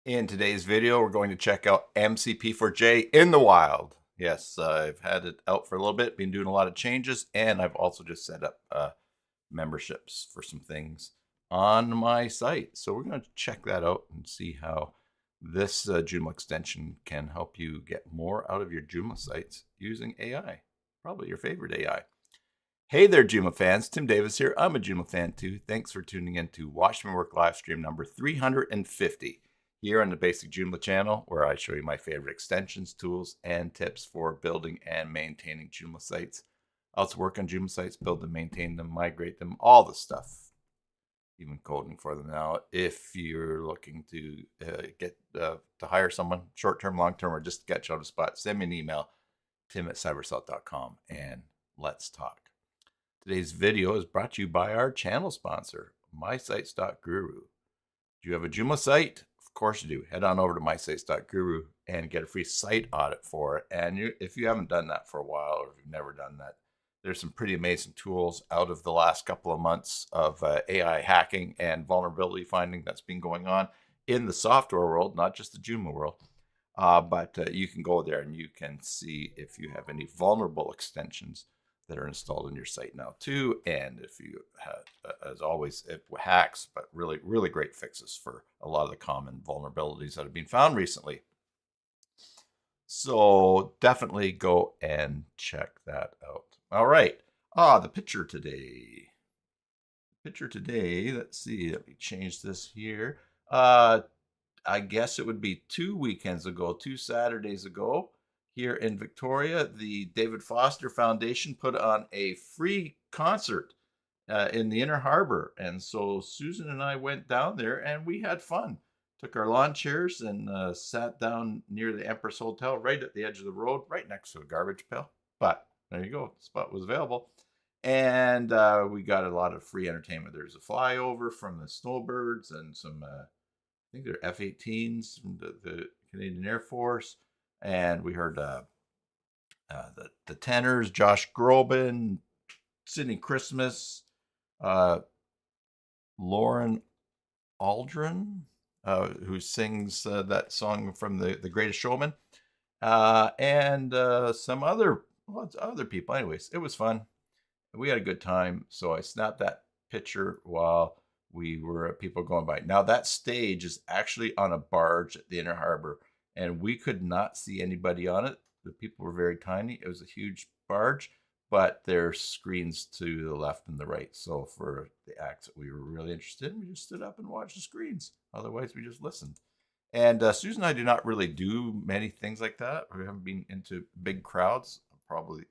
In today's video, we're going to check out MCP4J in the wild. Yes, I've had it out for a little bit, been doing a lot of changes, and I've also just set up memberships for some things on my site. So we're going to check that out and see how this Joomla extension can help you get more out of your Joomla sites using AI, probably your favorite AI. Hey there, Joomla fans. Tim Davis here. I'm a Joomla fan too. Thanks for tuning in to Watch My Work live stream number 350 here on the Basic Joomla channel, where I show you my favorite extensions, tools, and tips for building and maintaining Joomla sites. I also work on Joomla sites, build them, maintain them, migrate them, all the stuff, even coding for them. Now, if you're looking to get to hire someone, short-term, long-term, or just to get you on the spot, send me an email, tim@cybersalt.com, and let's talk. Today's video is brought to you by our channel sponsor, mysites.guru. Do you have a Joomla site? Of course you do. Head on over to mysites.guru and get a free site audit for it. And if you haven't done that for a while, or if you've never done that, there's some pretty amazing tools out of the last couple of months of AI hacking and vulnerability finding that's been going on in the software world, not just the Joomla world. But you can go there and you can see if you have any vulnerable extensions that are installed in your site now too. And if you have, as always, it hacks, but really, really great fixes for a lot of the common vulnerabilities that have been found recently. So definitely go and check that out. All right. The picture today. Let's see, let me change this here. I guess it would be 2 weekends ago, 2 Saturdays ago, here in Victoria, the David Foster Foundation put on a free concert in the Inner Harbor. And so Susan and I went down there and we had fun. Took our lawn chairs and sat down near the Empress Hotel, right at the edge of the road, right next to a garbage pail. But there you go, the spot was available. And we got a lot of free entertainment. There's a flyover from the Snowbirds and some, I think they're F-18s from the Canadian Air Force. And we heard the tenors, Josh Groban, Sydney Christmas, Lauren Aldrin, who sings that song from the Greatest Showman, and some other people. Anyways, it was fun. We had a good time. So I snapped that picture while we were people going by. Now that stage is actually on a barge at the Inner Harbor, and we could not see anybody on it. The people were very tiny. It was a huge barge, but there's screens to the left and the right. So for the acts that we were really interested in, we just stood up and watched the screens. Otherwise, we just listened. And Susan and I do not really do many things like that. We haven't been into big crowds. Probably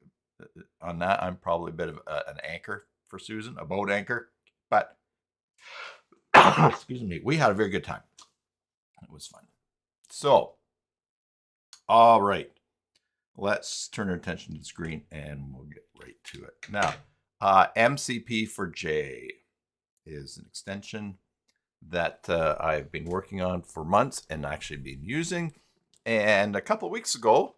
on that, I'm probably a bit of an anchor for Susan, a boat anchor. But excuse me, we had a very good time. It was fun. So, all right, let's turn our attention to the screen and we'll get right to it. Now, MCP4J is an extension that I've been working on for months and actually been using. And a couple of weeks ago,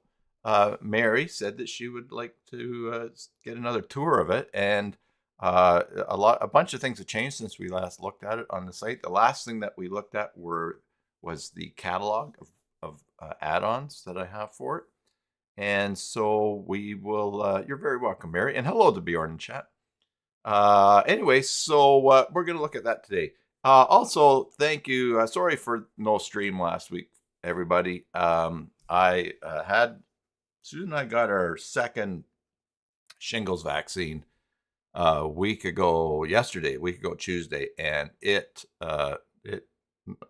Mary said that she would like to get another tour of it. And a bunch of things have changed since we last looked at it on the site. The last thing that we looked at was the catalog of add-ons that I have for it. And so we will, you're very welcome, Mary. And hello to Bjorn in chat. Anyway, so we're going to look at that today. Also, thank you. Sorry for no stream last week, everybody. Susan and I got our second shingles vaccine a week ago Tuesday, and it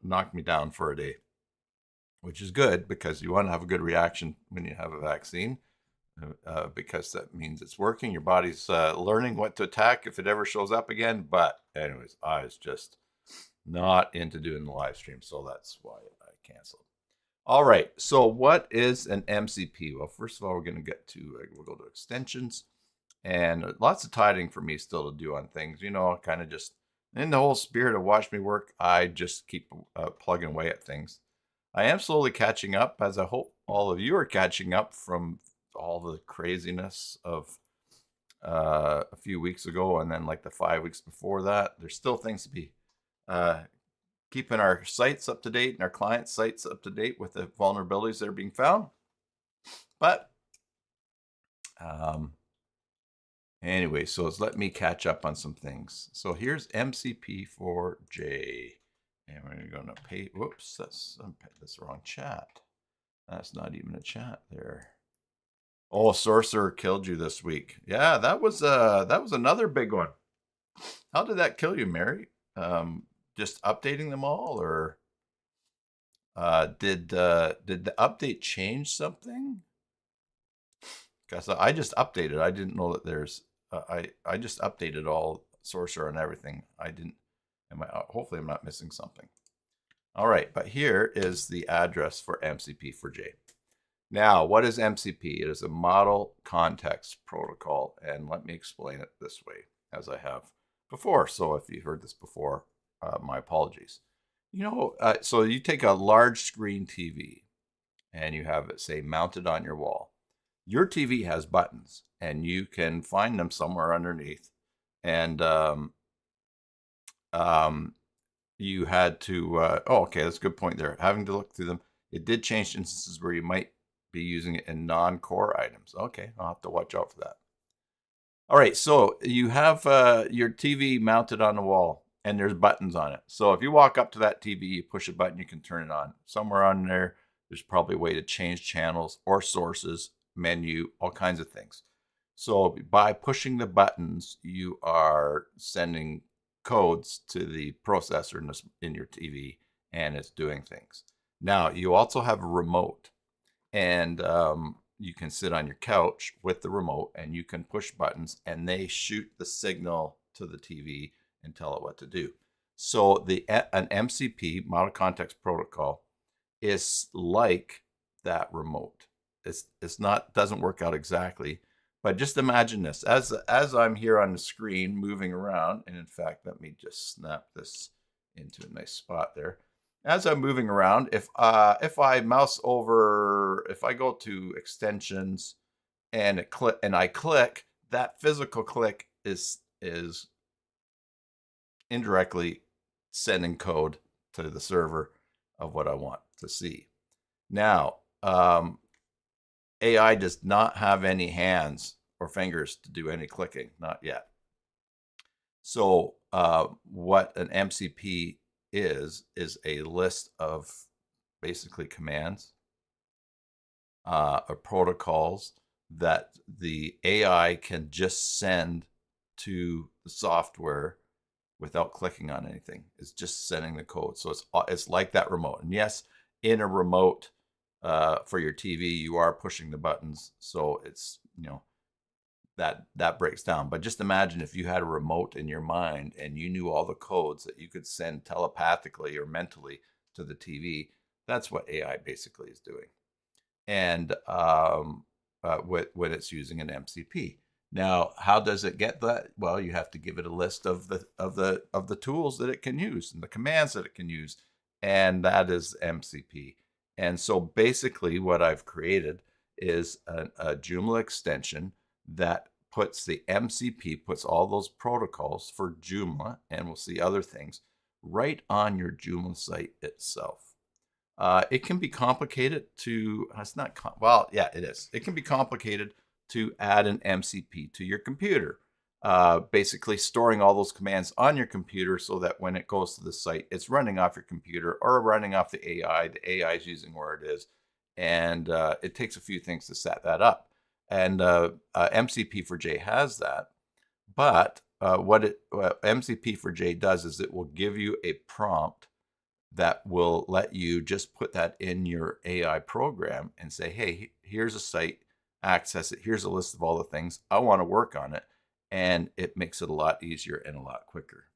knocked me down for a day, which is good because you want to have a good reaction when you have a vaccine, because that means it's working. Your body's learning what to attack if it ever shows up again. But anyways, I was just not into doing the live stream, so that's why I canceled. All right, so what is an MCP? Well, first of all, we'll go to extensions, and lots of tidying for me still to do on things, kind of just in the whole spirit of watch me work. I just keep plugging away at things. I am slowly catching up, as I hope all of you are catching up from all the craziness of a few weeks ago, and then like the 5 weeks before that. There's still things to be keeping our sites up to date and our client sites up to date with the vulnerabilities that are being found. But anyway, so let me catch up on some things. So here's MCP4J, and we're going to pay. Whoops, that's the wrong chat. That's not even a chat there. Oh, Sorcerer killed you this week. Yeah, that was another big one. How did that kill you, Mary? Just updating them all, or did the update change something? Because I just updated. I didn't know that there's. I just updated all Sorcerer and everything. I didn't. Hopefully, I'm not missing something. All right, but here is the address for MCP4J. Now, what is MCP? It is a Model Context Protocol, and let me explain it this way, as I have before. So if you've heard this before, my apologies. So you take a large screen TV, and you have it, say, mounted on your wall. Your TV has buttons, and you can find them somewhere underneath. And you had to, okay, that's a good point there. Having to look through them. It did change instances where you might be using it in non-core items. Okay, I'll have to watch out for that. All right, so you have your TV mounted on the wall, and there's buttons on it. So if you walk up to that TV, you push a button, you can turn it on. Somewhere on there, there's probably a way to change channels or sources, menu, all kinds of things. So by pushing the buttons, you are sending codes to the processor in your TV, and it's doing things. Now, you also have a remote, and you can sit on your couch with the remote, and you can push buttons, and they shoot the signal to the TV and tell it what to do. So an MCP, Model Context Protocol, is like that remote. It's not, doesn't work out exactly, but just imagine this. As I'm here on the screen moving around, and in fact, let me just snap this into a nice spot there. As I'm moving around, if I mouse over, if I go to extensions and I click, that physical click is indirectly sending code to the server of what I want to see. Now, AI does not have any hands or fingers to do any clicking, not yet. So what an MCP is a list of basically commands or protocols that the AI can just send to the software without clicking on anything. It's just sending the code. So it's like that remote. And yes, in a remote for your TV, you are pushing the buttons. So it's, that breaks down. But just imagine if you had a remote in your mind and you knew all the codes that you could send telepathically or mentally to the TV. That's what AI basically is doing. And when it's using an MCP. Now, how does it get that? Well, you have to give it a list of the tools that it can use and the commands that it can use, and that is MCP. And so basically, what I've created is a Joomla extension that puts the MCP, puts all those protocols for Joomla, and we'll see other things, right on your Joomla site itself. It can be complicated to, it's not, well, yeah, it is. It can be complicated to add an MCP to your computer. Basically storing all those commands on your computer so that when it goes to the site, it's running off your computer or running off the AI. The AI is using where it is. And it takes a few things to set that up. And MCP4J has that. But what MCP4J does is it will give you a prompt that will let you just put that in your AI program and say, hey, here's a site, access it. Here's a list of all the things. I want to work on it. And it makes it a lot easier and a lot quicker.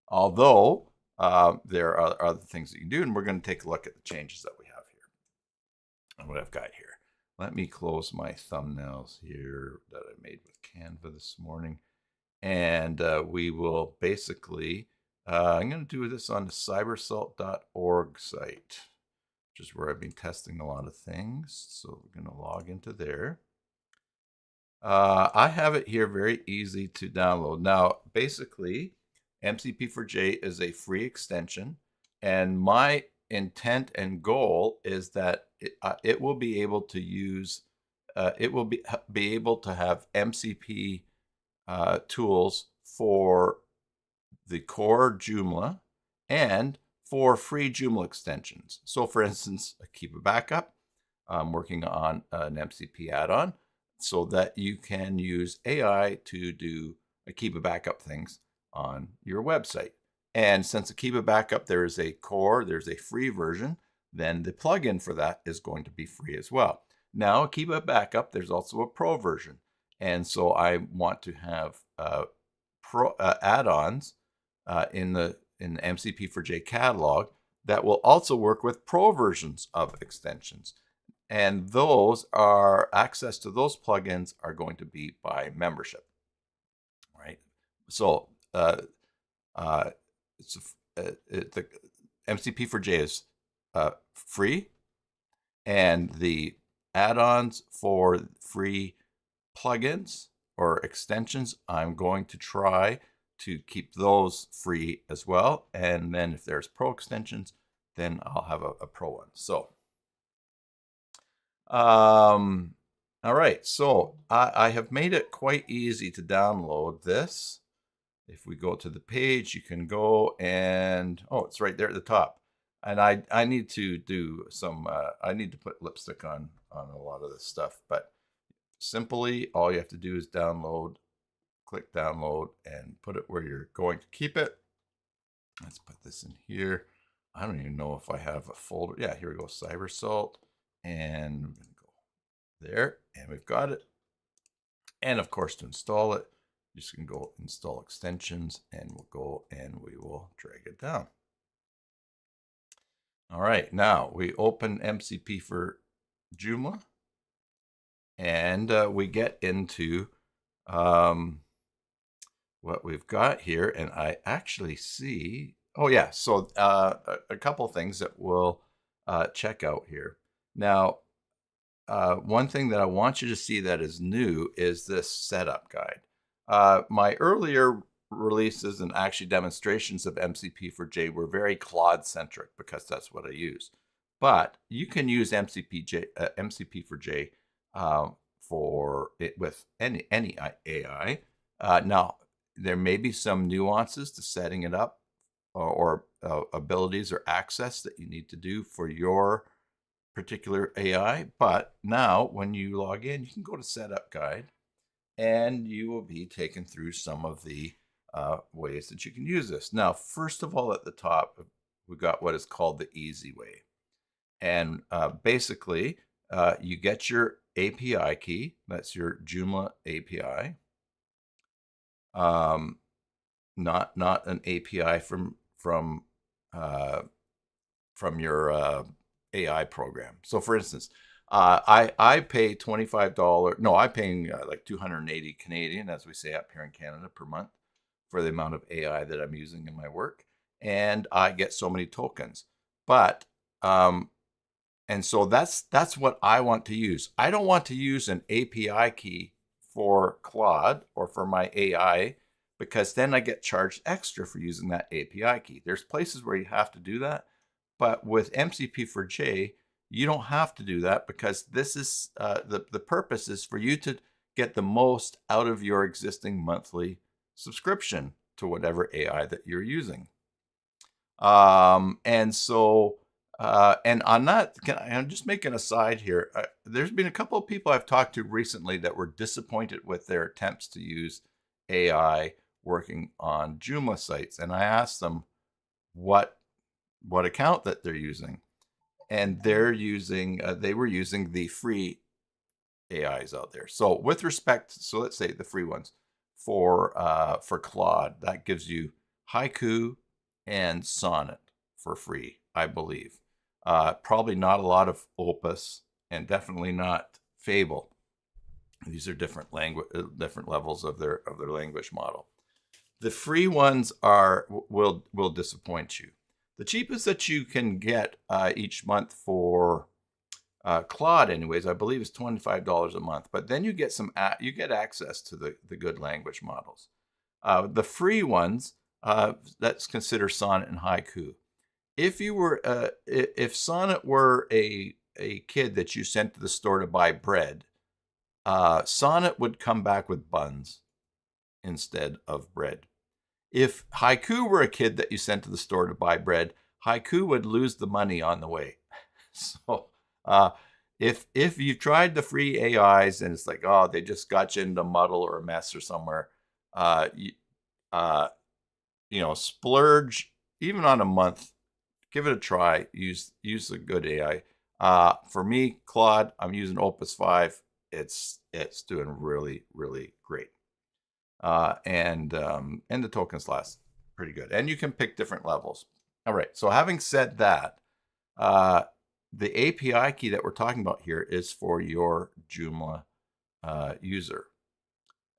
Although there are other things that you can do, and we're going to take a look at the changes that we have here and what I've got here. Let me close my thumbnails here that I made with Canva this morning. And we will basically, I'm going to do this on the cybersalt.org site, which is where I've been testing a lot of things. So we're going to log into there. I have it here very easy to download. Now, basically, MCP4J is a free extension And my intent and goal is that it will be able to use, it will be able to have MCP tools for the core Joomla and for free Joomla extensions. So for instance, Akeeba Backup, I'm working on an MCP add-on so that you can use AI to do Akeeba Backup things on your website. And since Akeeba Backup, there is a core, there's a free version, then the plugin for that is going to be free as well. Now, Akeeba Backup, there's also a pro version. And so I want to have add-ons in the MCP4J catalog that will also work with pro versions of extensions. And those are, access to those plugins are going to be by membership, right? So the MCP4J is free, and the add-ons for free plugins or extensions, I'm going to try to keep those free as well. And then if there's pro extensions, then I'll have a pro one. So, all right. So I have made it quite easy to download this. If we go to the page, you can go and, oh, it's right there at the top. And I need to do some, I need to put lipstick on a lot of this stuff, but simply all you have to do is download, click download, and put it where you're going to keep it. Let's put this in here. I don't even know if I have a folder. Yeah, here we go, CyberSalt, and we're gonna go there, and we've got it. And of course, to install it, you just can go install extensions, and we'll go and we will drag it down. All right, now we open MCP for Joomla, and we get into what we've got here, and I actually see, oh yeah, so a couple things that we'll check out here. Now, one thing that I want you to see that is new is this setup guide. My earlier releases and actually demonstrations of MCP4J were very Claude-centric because that's what I use. But you can use MCP4J for it with any AI. Now, there may be some nuances to setting it up or abilities or access that you need to do for your particular AI. But now when you log in, you can go to Setup Guide and you will be taken through some of the ways that you can use this. Now, first of all, at the top, we've got what is called the easy way. And basically, you get your API key. That's your Joomla API. Not an API from your AI program. So, for instance, I pay $25. No, I'm paying like 280 Canadian, as we say up here in Canada, per month for the amount of AI that I'm using in my work, and I get so many tokens. But and so that's what I want to use. I don't want to use an API key for Claude or for my AI, because then I get charged extra for using that API key. There's places where you have to do that, but with MCP4J, you don't have to do that, because this is the purpose is for you to get the most out of your existing monthly subscription to whatever AI that you're using. And so, and on that, I'm just making an aside here. There's been a couple of people I've talked to recently that were disappointed with their attempts to use AI working on Joomla sites, and I asked them what account that they're using, and they're using they were using the free AIs out there. So with respect, so let's say the free ones for Claude, that gives you Haiku and Sonnet for free, I believe. Probably not a lot of Opus, and definitely not Fable. These are different levels of their language model. The free ones will disappoint you. The cheapest that you can get each month for Claude, anyways, I believe is $25 a month. But then you get you get access to the good language models. The free ones, let's consider Sonnet and Haiku. if you were, if Sonnet were a kid that you sent to the store to buy bread, Sonnet would come back with buns instead of bread. If Haiku were a kid that you sent to the store to buy bread, Haiku would lose the money on the way. So if you tried the free AIs and it's like, oh, they just got you into a muddle or a mess or somewhere, splurge even on a month. Give it a try. Use a good AI. For me, Claude, I'm using Opus 5. It's doing really, really great. And the tokens last pretty good. And you can pick different levels. All right. So having said that, the API key that we're talking about here is for your Joomla user.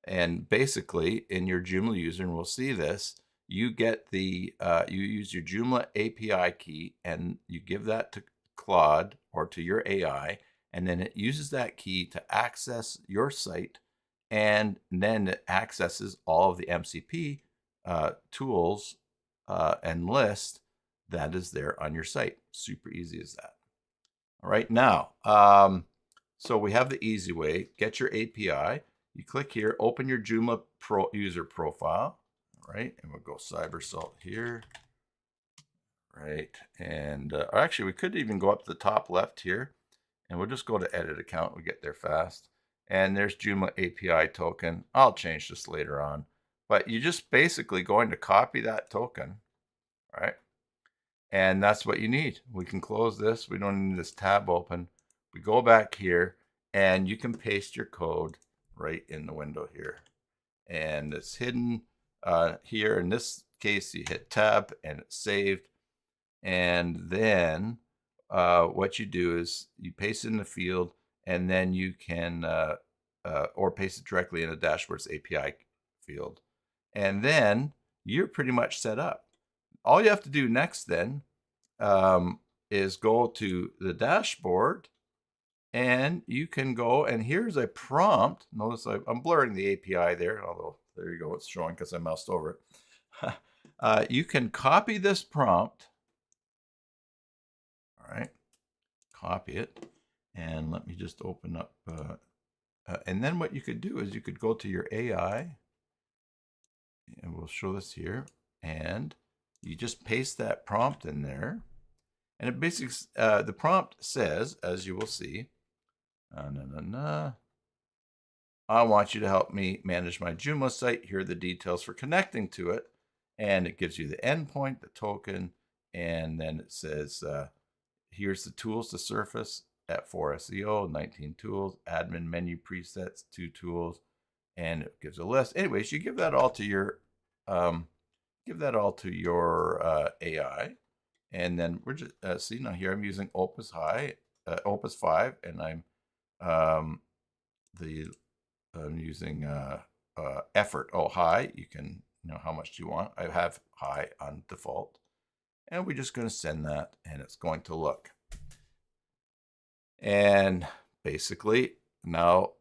And basically, in your Joomla user, and we'll see this, you get the you use your Joomla API key and you give that to Claude or to your AI, and then it uses that key to access your site, and then it accesses all of the MCP tools and list that is there on your site. Super easy as that. All right, now, so we have the easy way. Get your API. You click here, open your Joomla user profile, right? And we'll go CyberSalt here, right? And actually, we could even go up to the top left here, and we'll just go to Edit Account. We get there fast. And there's Joomla API token. I'll change this later on. But you just basically going to copy that token, right? And that's what you need. We can close this. We don't need this tab open. We go back here, and you can paste your code right in the window here. And it's hidden here. In this case, you hit tab, and it's saved. And then what you do is you paste it in the field, and then you can, or paste it directly in the dashboard's API field. And then you're pretty much set up. All you have to do next then is go to the dashboard, and you can go, and here's a prompt. Notice I'm blurring the API there, although there you go, it's showing because I moused over it. You can copy this prompt. All right, copy it, and let me just open up. And then what you could do is you could go to your AI, and we'll show this here, and you just paste that prompt in there. And it basically, the prompt says, as you will see, I want you to help me manage my Joomla site. Here are the details for connecting to it. And it gives you the endpoint, the token, and then it says, here's the tools to surface at 4 SEO, 19 tools, admin menu presets, 2 tools, and it gives a list. Anyways, you give that all to your AI. And then we're just see now here I'm using Opus 5, and I'm using effort. Oh, high. You can how much do you want. I have high on default, and we're just going to send that, and it's going to look. And basically now,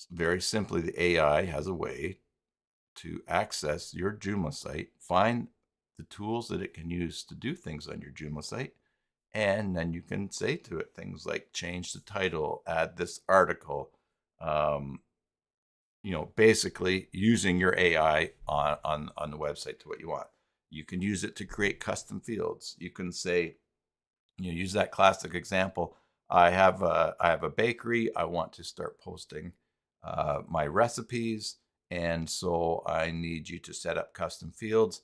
very simply, the AI has a way to access your Joomla site, find the tools that it can use to do things on your Joomla site, and then you can say to it things like change the title, add this article, basically using your AI on the website to what you want. You can use it to create custom fields. You can say, use that classic example. I have a bakery. I want to start posting my recipes, and so I need you to set up custom fields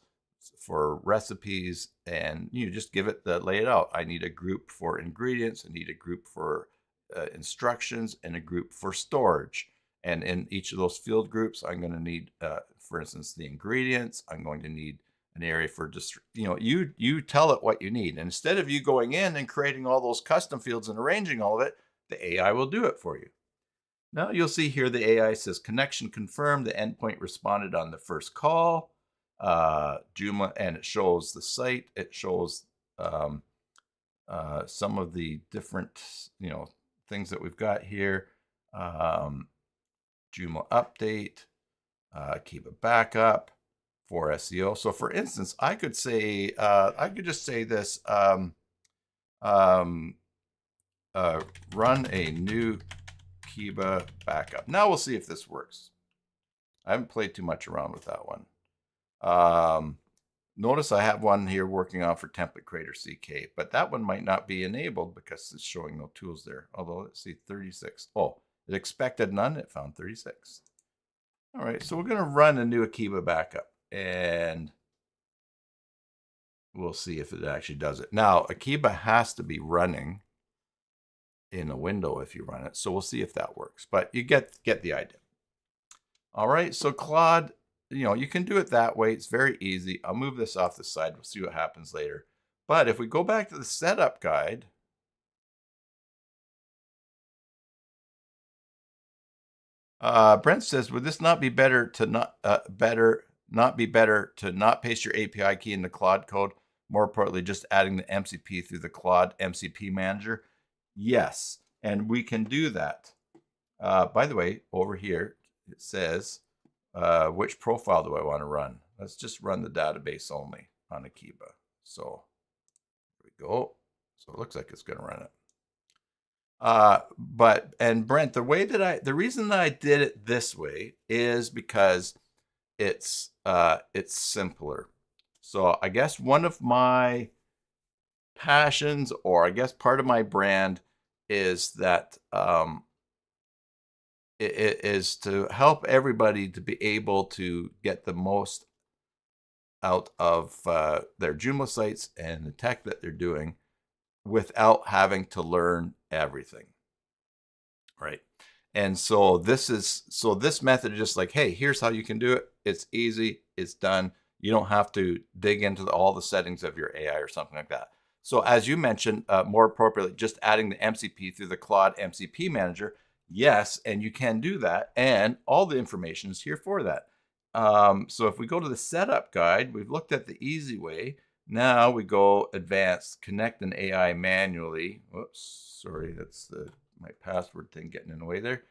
for recipes, and you just lay it out. I need a group for ingredients. I need a group for instructions, and a group for storage. And in each of those field groups, I'm going to need, for instance, the ingredients. I'm going to need an area for just, you tell it what you need. And instead of you going in and creating all those custom fields and arranging all of it, the AI will do it for you. Now you'll see here the AI says connection confirmed. The endpoint responded on the first call. Joomla, and it shows the site. It shows some of the different things that we've got here. Joomla update, Akeeba backup, for SEO. So for instance, I could say, I could just say this, run a new Akeeba backup. Now we'll see if this works. I haven't played too much around with that one. Notice I have one here working on for template creator CK, but that one might not be enabled because it's showing no tools there. Although let's see, 36. Oh, it expected none. It found 36. All right, so we're going to run a new Akeeba backup and we'll see if it actually does it. Now, Akeeba has to be running in a window if you run it. So we'll see if that works, but you get the idea. All right, so Claude, you can do it that way. It's very easy. I'll move this off the side. We'll see what happens later. But if we go back to the setup guide, Brent says, would this not be better to not paste your API key in the Claude code? More importantly, just adding the MCP through the Claude MCP manager? Yes, and we can do that. By the way, over here, it says, which profile do I want to run? Let's just run the database only on Akeeba. So here we go. So it looks like it's going to run it. And Brent, the reason that I did it this way is because it's simpler. So I guess one of my passions, or I guess part of my brand, is that it is to help everybody to be able to get the most out of their Joomla sites and the tech that they're doing without having to learn everything, right? And so this method is just like, hey, here's how you can do it. It's easy. It's done. You don't have to dig into all the settings of your AI or something like that. So as you mentioned, more appropriately, just adding the MCP through the Claude MCP manager. Yes, and you can do that. And all the information is here for that. So if we go to the setup guide, we've looked at the easy way. Now we go advanced, connect an AI manually. Whoops, sorry, that's my password thing getting in the way there.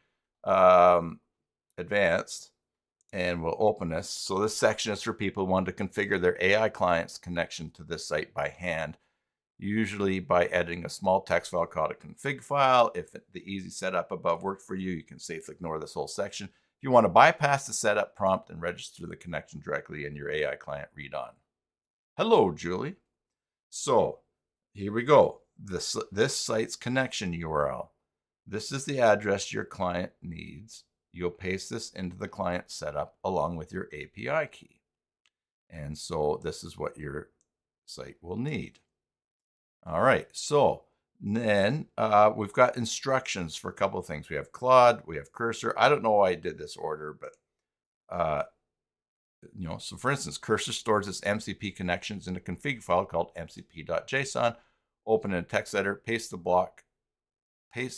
Advanced, and we'll open this. So this section is for people who want to configure their AI client's connection to this site by hand, usually by editing a small text file called a config file. If the easy setup above worked for you, you can safely ignore this whole section. If you want to bypass the setup prompt and register the connection directly in your AI client, read on. Hello, Julie. So here we go. This site's connection URL. This is the address your client needs. You'll paste this into the client setup along with your API key. And so this is what your site will need. All right, so then we've got instructions for a couple of things. We have Claude, we have Cursor. I don't know why I did this order, but so for instance, Cursor stores its MCP connections in a config file called mcp.json. Open in a text editor, paste the block,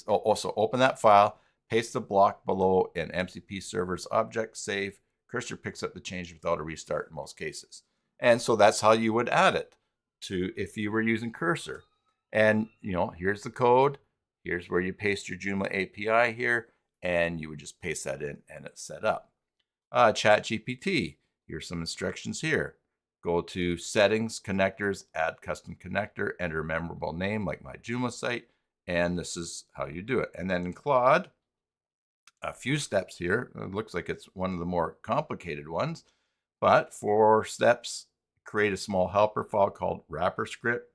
also open that file, paste the block below in MCP server's object, save. Cursor picks up the change without a restart in most cases. And so that's how you would add it to if you were using Cursor. And here's the code. Here's where you paste your Joomla API here, and you would just paste that in and it's set up. ChatGPT. Here's some instructions here. Go to settings, connectors, add custom connector, enter a memorable name like my Joomla site, and this is how you do it. And then in Claude, a few steps here. It looks like it's one of the more complicated ones, but 4 steps. Create a small helper file called wrapper script.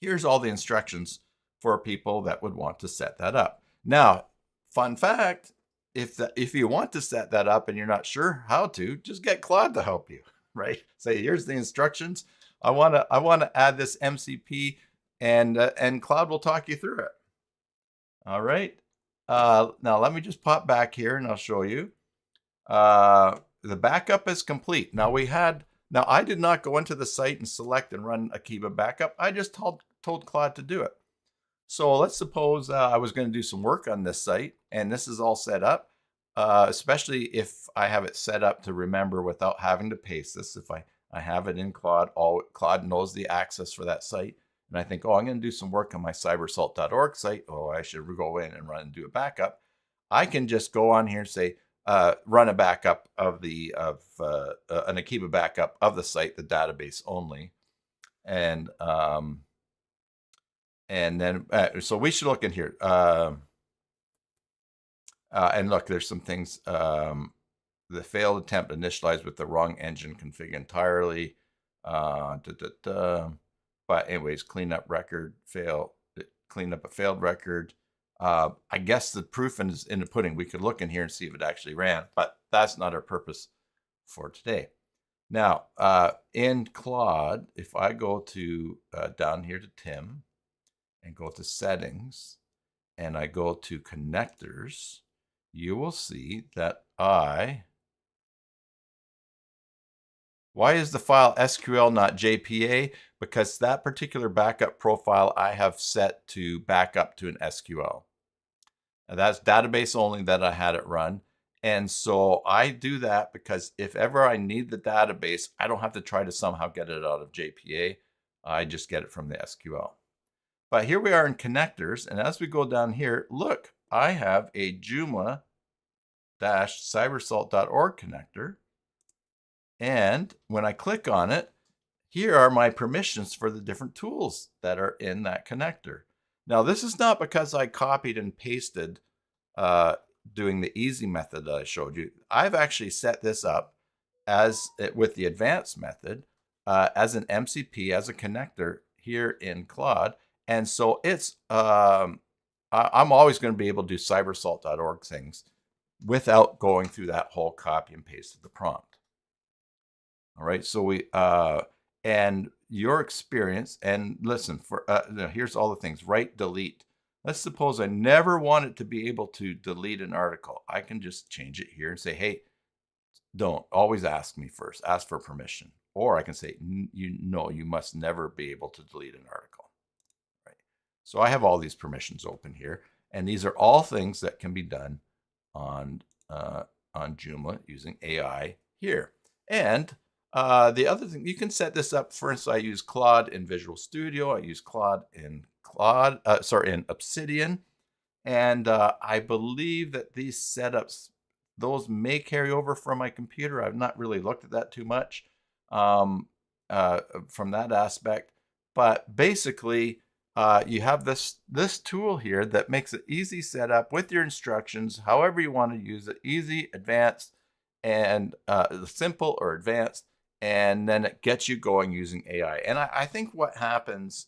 Here's all the instructions for people that would want to set that up. Now, fun fact, if you want to set that up and you're not sure how to, just get Claude to help you, right? Say, here's the instructions. I want to add this MCP, and Claude will talk you through it. All right. Now let me just pop back here and I'll show you. The backup is complete. Now I did not go into the site and select and run Akeeba backup. I just told Claude to do it. So let's suppose I was going to do some work on this site and this is all set up, especially if I have it set up to remember without having to paste this. If I have it in Claude, Claude knows the access for that site. And I think, oh, I'm going to do some work on my cybersalt.org site. Oh, I should go in and run and do a backup. I can just go on here and say, run a backup of the an Akeeba backup of the site, the database only, and then so we should look in here. And look, there's some things. The failed attempt initialized with the wrong engine config entirely. But anyways, clean up record, clean up a failed record. I guess the proof is in the pudding. We could look in here and see if it actually ran, but that's not our purpose for today. Now, in Claude, if I go to down here to Tim and go to settings and I go to connectors, you will see that why is the file SQL not JPA? Because that particular backup profile I have set to backup to an SQL. And that's database only that I had it run. And so I do that because if ever I need the database, I don't have to try to somehow get it out of JPA. I just get it from the SQL. But here we are in connectors. And as we go down here, look, I have a Joomla-cybersalt.org connector. And when I click on it, here are my permissions for the different tools that are in that connector. Now, this is not because I copied and pasted doing the easy method that I showed you. I've actually set this up as with the advanced method as an MCP, as a connector here in Claude. And so it's I'm always going to be able to do cybersalt.org things without going through that whole copy and paste of the prompt. All right, so we and your experience, and listen, for here's all the things, write, delete. Let's suppose I never wanted to be able to delete an article. I can just change it here and say, hey, don't always ask me first, ask for permission. Or I can say, you must never be able to delete an article. Right. So I have all these permissions open here, and these are all things that can be done on Joomla using AI here. And the other thing, you can set this up. For instance, I use Claude in Visual Studio. I use Claude in in Obsidian. And I believe that these setups, those may carry over from my computer. I've not really looked at that too much from that aspect. But basically, you have this tool here that makes it easy setup with your instructions, however you want to use it, easy, advanced, and simple or advanced. And then it gets you going using AI. And I think what happens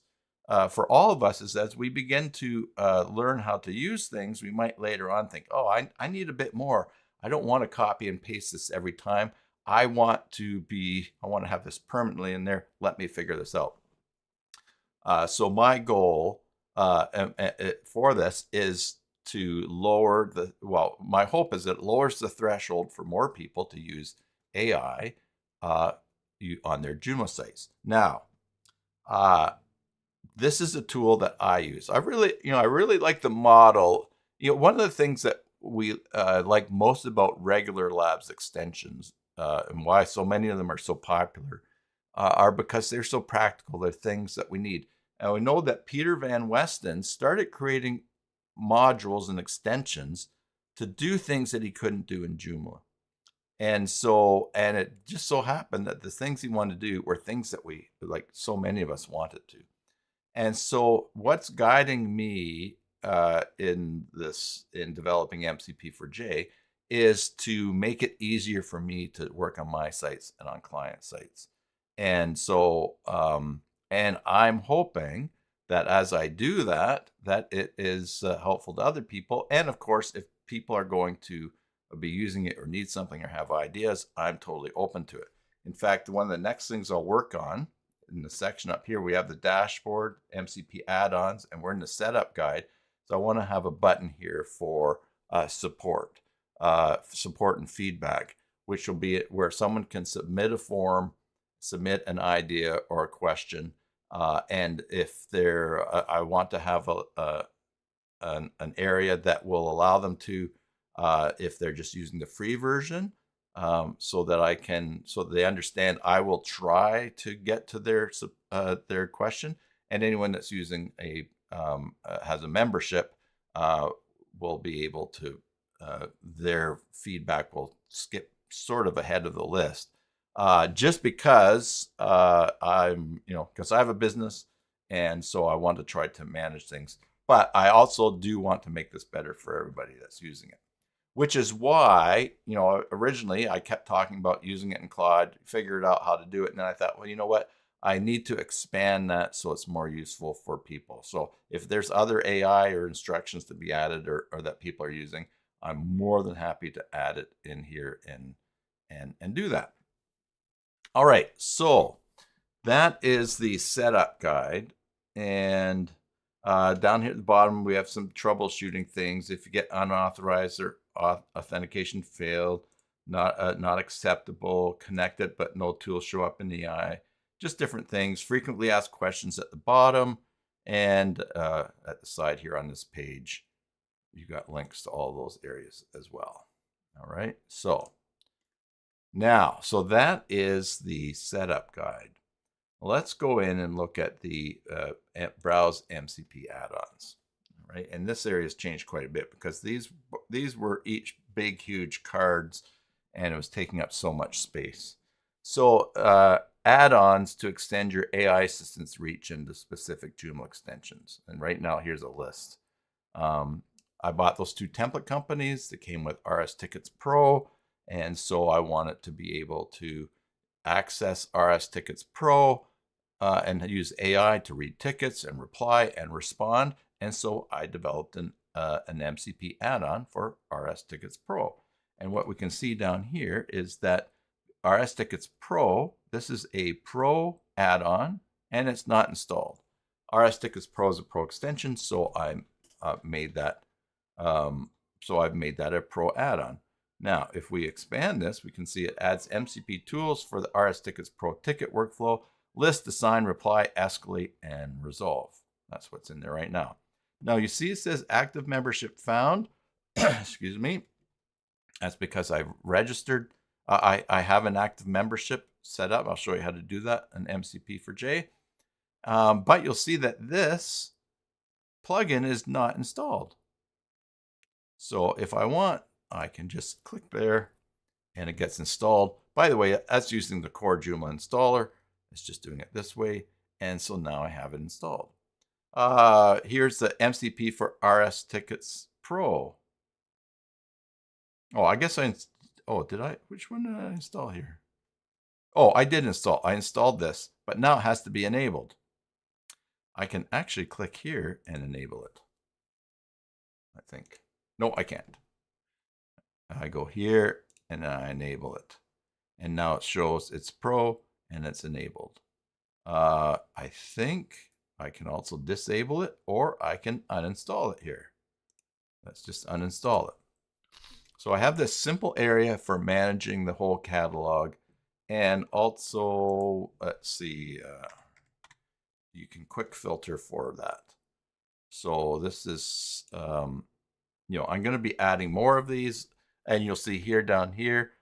for all of us is as we begin to learn how to use things, we might later on think, oh, I need a bit more. I don't want to copy and paste this every time. I want to have this permanently in there. Let me figure this out. So my goal for this is to lower my hope is it lowers the threshold for more people to use AI on their Joomla sites. Now, this is a tool that I use. I really like the model. One of the things that we like most about regular labs extensions and why so many of them are so popular are because they're so practical. They're things that we need. And we know that Peter Van Westen started creating modules and extensions to do things that he couldn't do in Joomla. And it just so happened that the things he wanted to do were things that we, like so many of us, wanted to. And so what's guiding me in developing MCP4J is to make it easier for me to work on my sites and on client sites. And so, and I'm hoping that as I do that it is helpful to other people. And of course, if people are going to be using it or need something or have ideas, I'm totally open to it. In fact, one of the next things I'll work on in the section up here, we have the dashboard, MCP add-ons, and we're in the setup guide. So I want to have a button here for support and feedback, which will be where someone can submit a form, submit an idea or a question. And if I want to have an area that will allow them to, if they're just using the free version, so that they understand I will try to get to their question, and anyone that's using has a membership will be able to their feedback will skip sort of ahead of the list. Just because because I have a business, and so I want to try to manage things. But I also do want to make this better for everybody that's using it, which is why, originally I kept talking about using it in Claude, figured out how to do it. And then I thought, well, you know what? I need to expand that so it's more useful for people. So if there's other AI or instructions to be added or that people are using, I'm more than happy to add it in here and do that. All right, so that is the setup guide. And down here at the bottom, we have some troubleshooting things. If you get unauthorized or authentication failed, not acceptable, connected, but no tools show up in the eye, just different things. Frequently asked questions at the bottom, and at the side here on this page, you got links to all those areas as well. All right, so that is the setup guide. Let's go in and look at the browse MCP add-ons. Right, and this area has changed quite a bit because these were each big, huge cards, and it was taking up so much space. So add-ons to extend your AI assistant's reach into specific Joomla extensions. And right now, here's a list. I bought those 2 template companies that came with RSTicketsPro, and so I wanted to be able to access RSTicketsPro and use AI to read tickets and reply and respond. And so I developed an MCP add-on for RSTicketsPro. And what we can see down here is that RSTicketsPro, this is a Pro add-on, and it's not installed. RSTicketsPro is a Pro extension, so I made that. I've made that a Pro add-on. Now, if we expand this, we can see it adds MCP tools for the RSTicketsPro ticket workflow: list, assign, reply, escalate, and resolve. That's what's in there right now. Now, you see it says active membership found. Excuse me. That's because I've registered. I have an active membership set up. I'll show you how to do that in MCP4J. But you'll see that this plugin is not installed. So if I want, I can just click there and it gets installed. By the way, that's using the core Joomla installer. It's just doing it this way. And so now I have it installed. Here's the MCP for RSTicketsPro. Oh, I guess which one did I install here? Oh, I did install. I installed this, but now it has to be enabled. I can actually click here and enable it. I think. No, I can't. I go here and I enable it. And now it shows it's Pro and it's enabled. I think I can also disable it, or I can uninstall it here. Let's just uninstall it. So I have this simple area for managing the whole catalog. And also, let's see, you can quick filter for that. So this is, I'm going to be adding more of these. And you'll see here down here,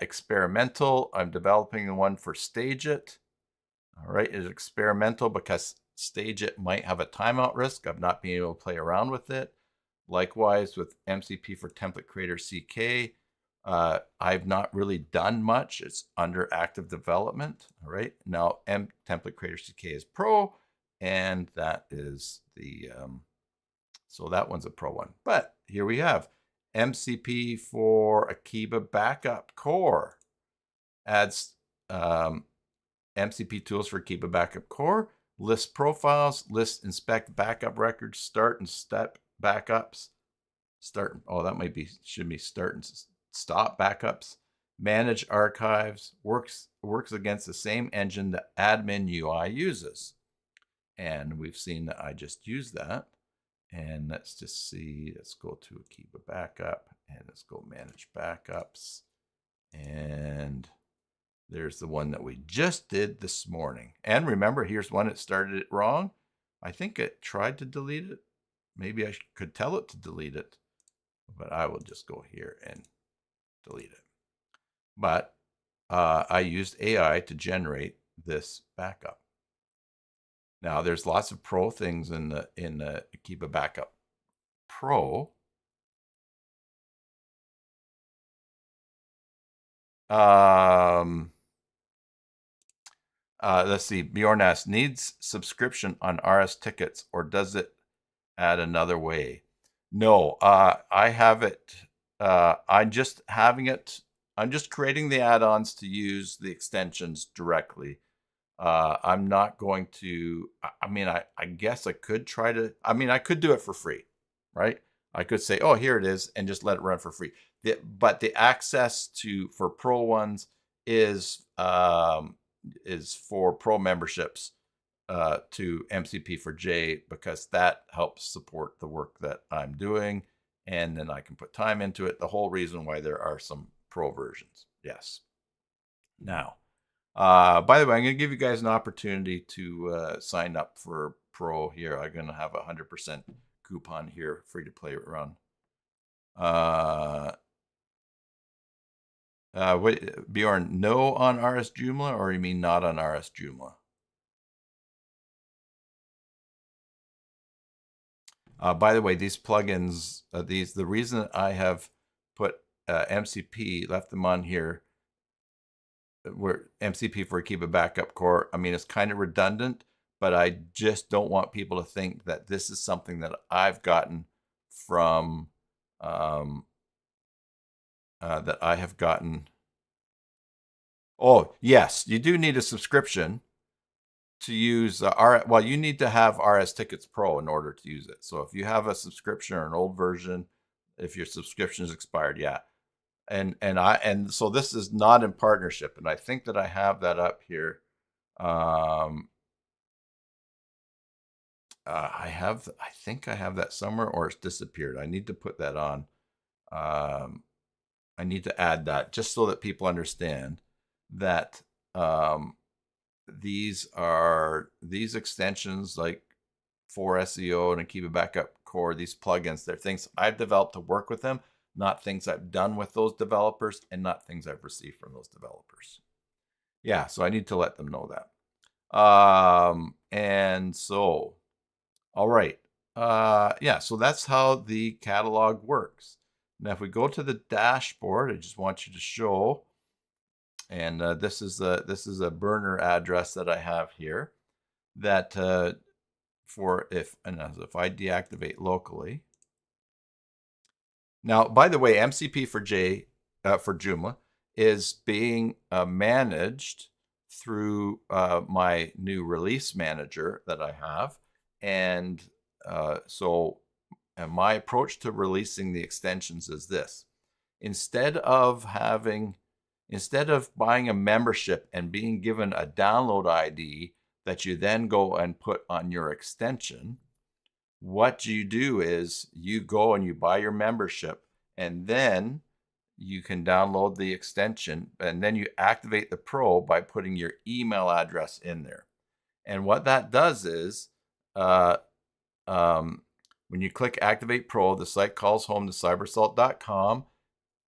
experimental. I'm developing the one for Stage It. All right, it's experimental because Stage It might have a timeout risk of not being able to play around with it. Likewise with MCP for Template Creator CK, I've not really done much. It's under active development. All right, now Template Creator CK is Pro, and that is the, so that one's a Pro one. But here we have MCP for Akeeba Backup Core. Adds MCP tools for Akeeba Backup Core, list profiles, list inspect backup records, start and step backups, should be start and stop backups, manage archives, works against the same engine that admin UI uses. And we've seen that I just used that. And let's just see, let's go to Akeeba Backup and let's go manage backups. And there's the one that we just did this morning. And remember, here's one that started it wrong. I think it tried to delete it. Maybe I could tell it to delete it, but I will just go here and delete it. But I used AI to generate this backup. Now there's lots of Pro things in the Akeeba Backup Pro. Let's see. Bjorn asks, needs subscription on RS tickets, or does it add another way? No, I have it. I'm just having it. I'm just creating the add-ons to use the extensions directly. I'm not going to, I mean, I guess I could try to, I mean, I could do it for free, right? I could say, oh, here it is, and just let it run for free. But the access for pro ones is for pro memberships to MCP4J, because that helps support the work that I'm doing, and then I can put time into it. The whole reason why there are some pro versions. Yes. Now, by the way, I'm going to give you guys an opportunity to sign up for pro here. I'm going to have a 100% coupon here, free to play run. Wait, Bjorn, no on RS Joomla, or you mean not on RS Joomla? By the way, these plugins, the reason I have put MCP, left them on here, where MCP for Akeeba Backup Core, I mean, it's kind of redundant, but I just don't want people to think that this is something that I've gotten from, that I have gotten. Oh, yes, you do need a subscription to use well, you need to have RSTicketsPro in order to use it. So if you have a subscription or an old version, if your subscription is expired, yeah. And so this is not in partnership, and I think that I have that up here. I think I have that somewhere, or it's disappeared. I need to put that on. I need to add that just so that people understand that these extensions, like for SEO and Akeeba Backup Core, these plugins, they're things I've developed to work with them, not things I've done with those developers, and not things I've received from those developers. Yeah, so I need to let them know that. And so, all right. Yeah, so that's how the catalog works. Now, if we go to the dashboard, I just want you to show, and this is a burner address that I have here, that if I deactivate locally. Now, by the way, MCP4J for Joomla is being managed through my new release manager that I have, and so my approach to releasing the extensions is this: instead of buying a membership and being given a download ID that you then go and put on your extension, what you do is you go and you buy your membership, and then you can download the extension, and then you activate the pro by putting your email address in there. And what that does is, when you click Activate Pro, the site calls home to cybersalt.com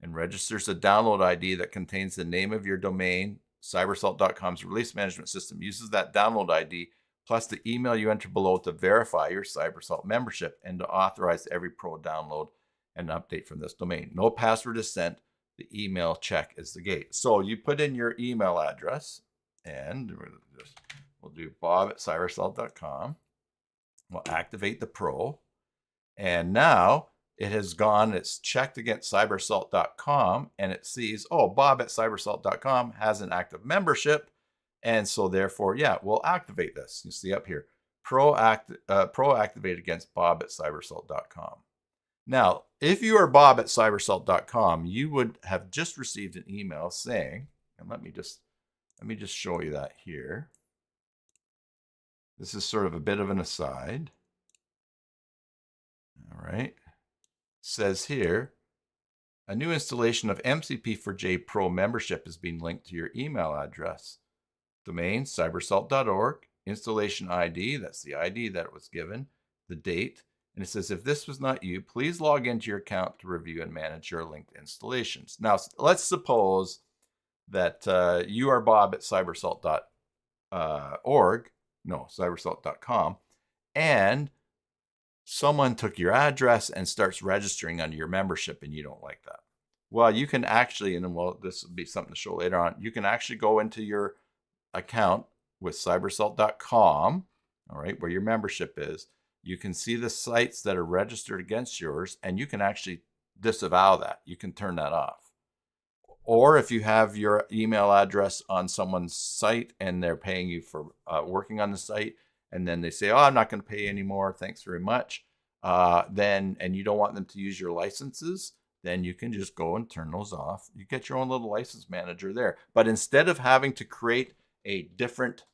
and registers a download ID that contains the name of your domain. Cybersalt.com's release management system uses that download ID plus the email you enter below to verify your Cybersalt membership and to authorize every pro download and update from this domain. No password is sent. The email check is the gate. So you put in your email address, and we'll do bob@cybersalt.com. We'll activate the pro, and now it has gone, it's checked against cybersalt.com, and it sees, oh, bob@cybersalt.com has an active membership, and so therefore, yeah, we'll activate this. You see up here, pro activate against bob@cybersalt.com. Now, if you are bob@cybersalt.com, you would have just received an email saying, and let me just show you that here. This is sort of a bit of an aside. All right. Says here, a new installation of MCP4J Pro membership is being linked to your email address. Domain, cybersalt.org, installation ID, that's the ID that it was given, the date, and it says, if this was not you, please log into your account to review and manage your linked installations. Now, let's suppose that you are cybersalt.com, and someone took your address and starts registering under your membership, and you don't like that. Well, you can actually, and well, this will be something to show later on. You can actually go into your account with cybersalt.com, all right, where your membership is. You can see the sites that are registered against yours, and you can actually disavow that. You can turn that off. Or if you have your email address on someone's site and they're paying you for working on the site, and then they say, oh, I'm not going to pay anymore, thanks very much, and you don't want them to use your licenses, then you can just go and turn those off. You get your own little license manager there. But instead of having to create a different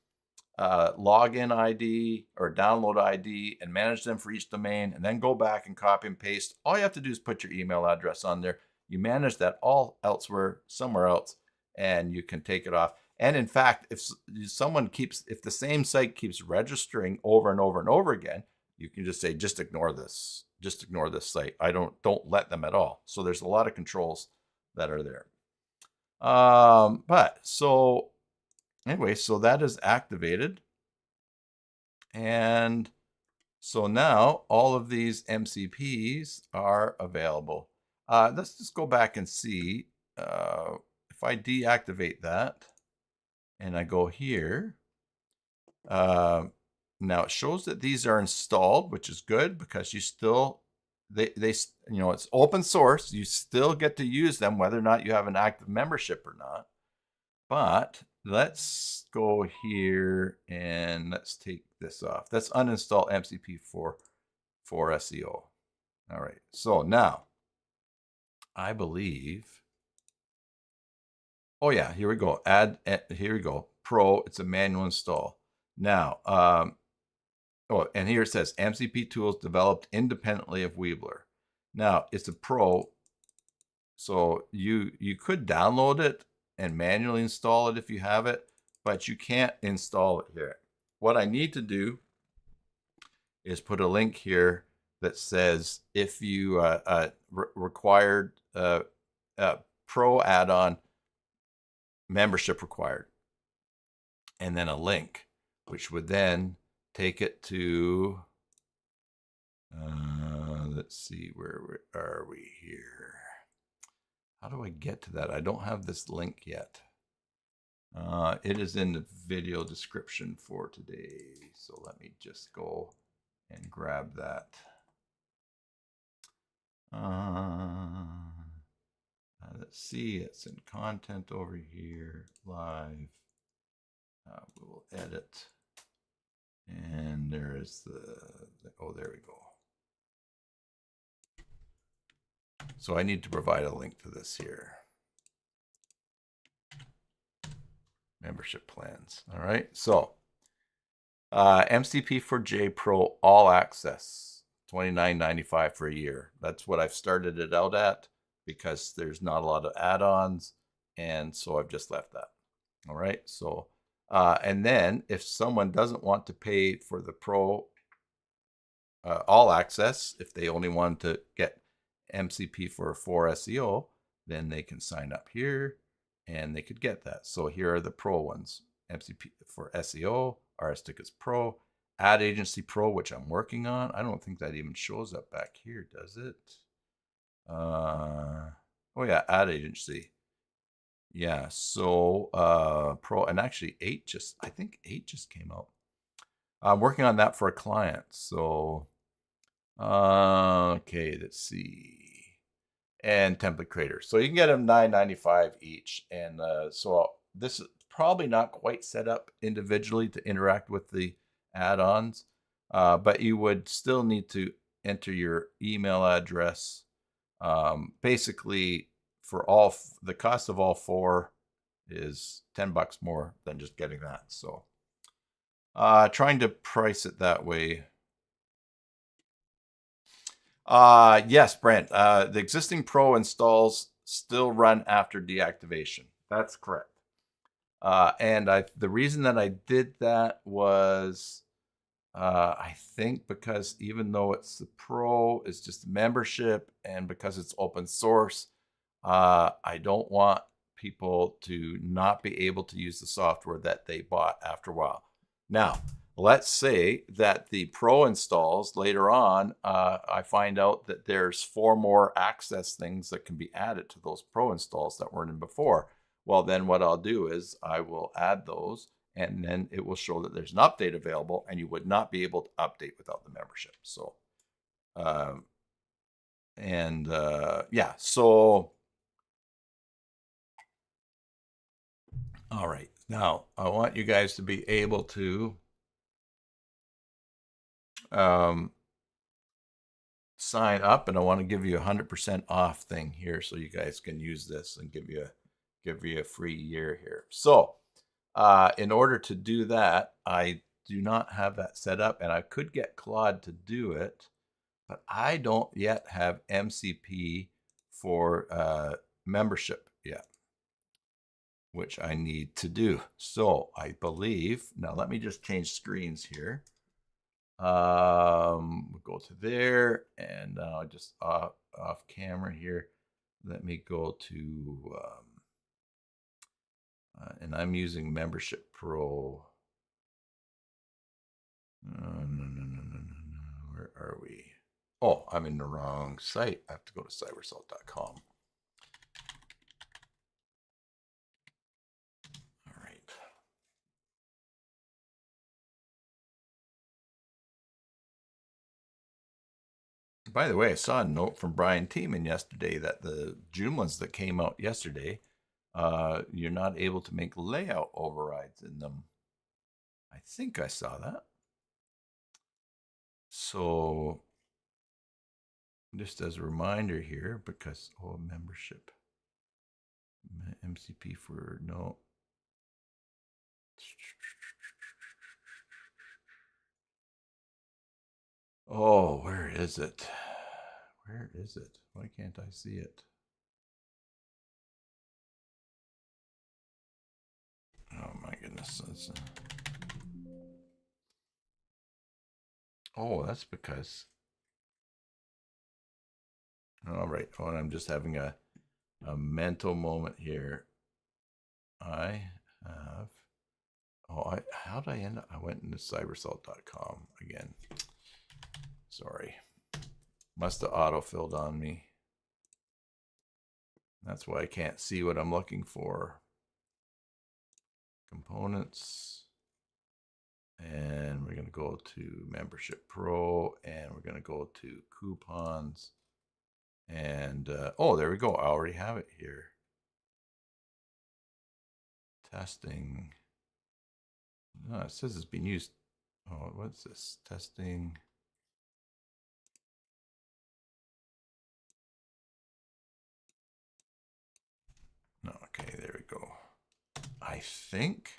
login ID or download ID and manage them for each domain and then go back and copy and paste, all you have to do is put your email address on there. You manage that all elsewhere, somewhere else, and you can take it off. And in fact, if the same site keeps registering over and over and over again, you can just say, just ignore this. Just ignore this site. Don't let them at all. So there's a lot of controls that are there. Anyway, so that is activated. And so now all of these MCPs are available. Let's just go back and see if I deactivate that and I go here. Now it shows that these are installed, which is good because you still, it's open source. You still get to use them whether or not you have an active membership or not. But let's go here and let's take this off. Let's uninstall MCP4J. All right. So now I believe, oh yeah, here we go. Here we go. Pro, it's a manual install. Now, and here it says MCP tools developed independently of Weebler. Now it's a pro, so you could download it and manually install it if you have it, but you can't install it here. What I need to do is put a link here that says if you required pro add-on membership required, and then a link which would then take it to let's see, where are we here? How do I get to that? I don't have this link yet. It is in the video description for today. So let me just go and grab that. Let's see, it's in content over here, live. We will edit. And there is oh, there we go. So I need to provide a link to this here. Membership plans. All right. So MCP4J Pro All Access, $29.95 for a year. That's what I've started it out at because there's not a lot of add-ons. And so I've just left that. All right. So, and then if someone doesn't want to pay for the Pro All Access, if they only want to get MCP4J, then they can sign up here and they could get that. So here are the Pro ones: MCP4J, RSTicketsPro, AdAgency Pro, which I'm working on. I don't think that even shows up back here, does it? Oh yeah, AdAgency. Yeah, so Pro, and actually I think 8 just came out. I'm working on that for a client. So okay, let's see. And template creator. So you can get them $9.95 each. And so this is probably not quite set up individually to interact with the add-ons, but you would still need to enter your email address. Basically, for all the cost of all 4 is $10 more than just getting that. So trying to price it that way. Yes, Brent. The existing Pro installs still run after deactivation. That's correct. And the reason that I did that was, I think because even though it's the Pro, it's just a membership, and because it's open source, I don't want people to not be able to use the software that they bought after a while. Now, let's say that the Pro installs later on, I find out that there's 4 more access things that can be added to those Pro installs that weren't in before. Well, then what I'll do is I will add those, and then it will show that there's an update available, and you would not be able to update without the membership. So, yeah, so all right. Now, I want you guys to be able to sign up, and I want to give you a 100% off thing here so you guys can use this and give you a free year here. So, in order to do that, I do not have that set up, and I could get Claude to do it, but I don't yet have MCP for membership yet, which I need to do. So I believe, now let me just change screens here. We'll go to there, and just off camera here. Let me go to, and I'm using Membership Pro. No. Where are we? Oh, I'm in the wrong site. I have to go to cybersalt.com. All right. By the way, I saw a note from Brian Tiemann yesterday that the Joomlas that came out yesterday, you're not able to make layout overrides in them. I think I saw that. So just as a reminder here, because, membership, MCP for no. Oh, where is it? Where is it? Why can't I see it? Oh my goodness. Oh, that's because. All right. Oh, and I'm just having a mental moment here. I have. How did I end up? I went into cybersalt.com again. Sorry. Must have auto-filled on me. That's why I can't see what I'm looking for. Components. And we're going to go to Membership Pro, and we're going to go to coupons. And, oh, there we go. I already have it here. Testing. No, it says it's been used. Oh, what's this? Testing. No, okay, there we go. I think.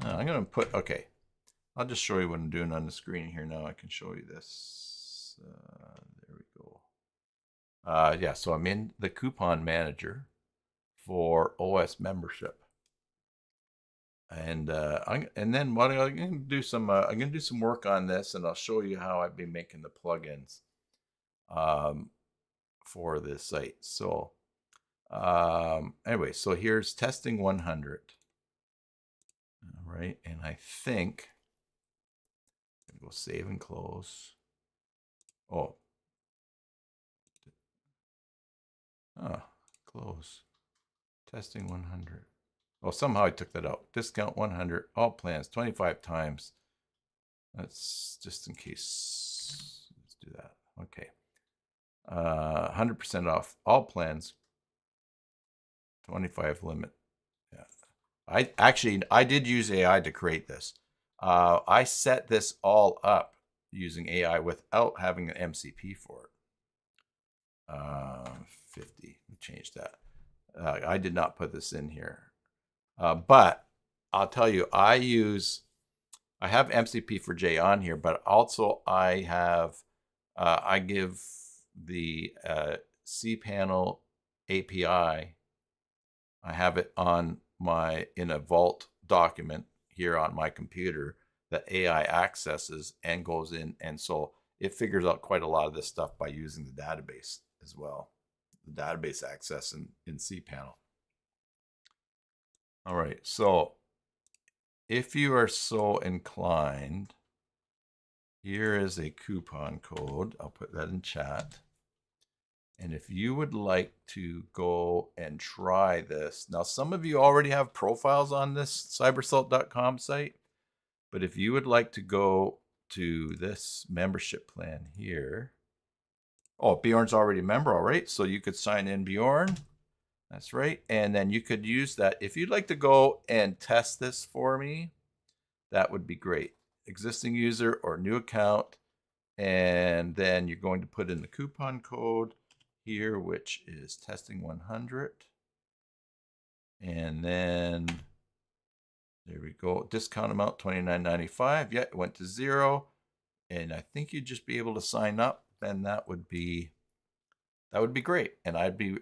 I'm going to put, okay. I'll just show you what I'm doing on the screen here now. I can show you this. There we go. Yeah, so I'm in the coupon manager for OS membership. And then what I'm going to do I'm going to do some work on this, and I'll show you how I've been making the plugins for this site. So anyway, so here's testing 100. All right, and I think I'm going to go save and close. Oh, close. Testing 100. Oh, somehow I took that out. Discount 100, all plans, 25 times. That's just in case. Let's do that. Okay. 100% off all plans. 25 limit. Yeah. I did use AI to create this. I set this all up using AI without having an MCP for it. 50. Change that. I did not put this in here. But I'll tell you, I have MCP4J on here, but also I have, I give the cPanel API, I have it on in a Vault document here on my computer that AI accesses and goes in. And so it figures out quite a lot of this stuff by using the database as well, the database access in cPanel. All right, so if you are so inclined, here is a coupon code. I'll put that in chat. And if you would like to go and try this, now some of you already have profiles on this cybersalt.com site, but if you would like to go to this membership plan here, oh, Bjorn's already a member, all right, so you could sign in, Bjorn. That's right, and then you could use that. If you'd like to go and test this for me, that would be great. Existing user or new account, and then you're going to put in the coupon code here, which is testing 100. And then there we go. Discount amount $29.95. Yeah, it went to 0. And I think you'd just be able to sign up, and that would be great. And I'd be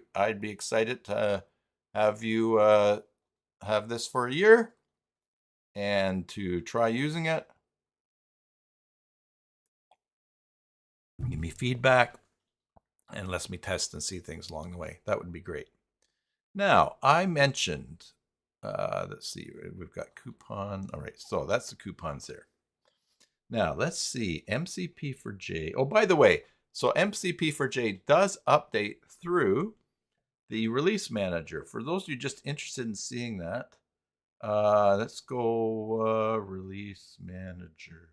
excited to have you have this for a year and to try using it. Give me feedback and lets me test and see things along the way. That would be great. Now, I mentioned, let's see, we've got coupon. All right, so that's the coupons there. Now, let's see, MCP4J. Oh, by the way, so MCP4J does update through the release manager. For those of you just interested in seeing that, let's go release manager.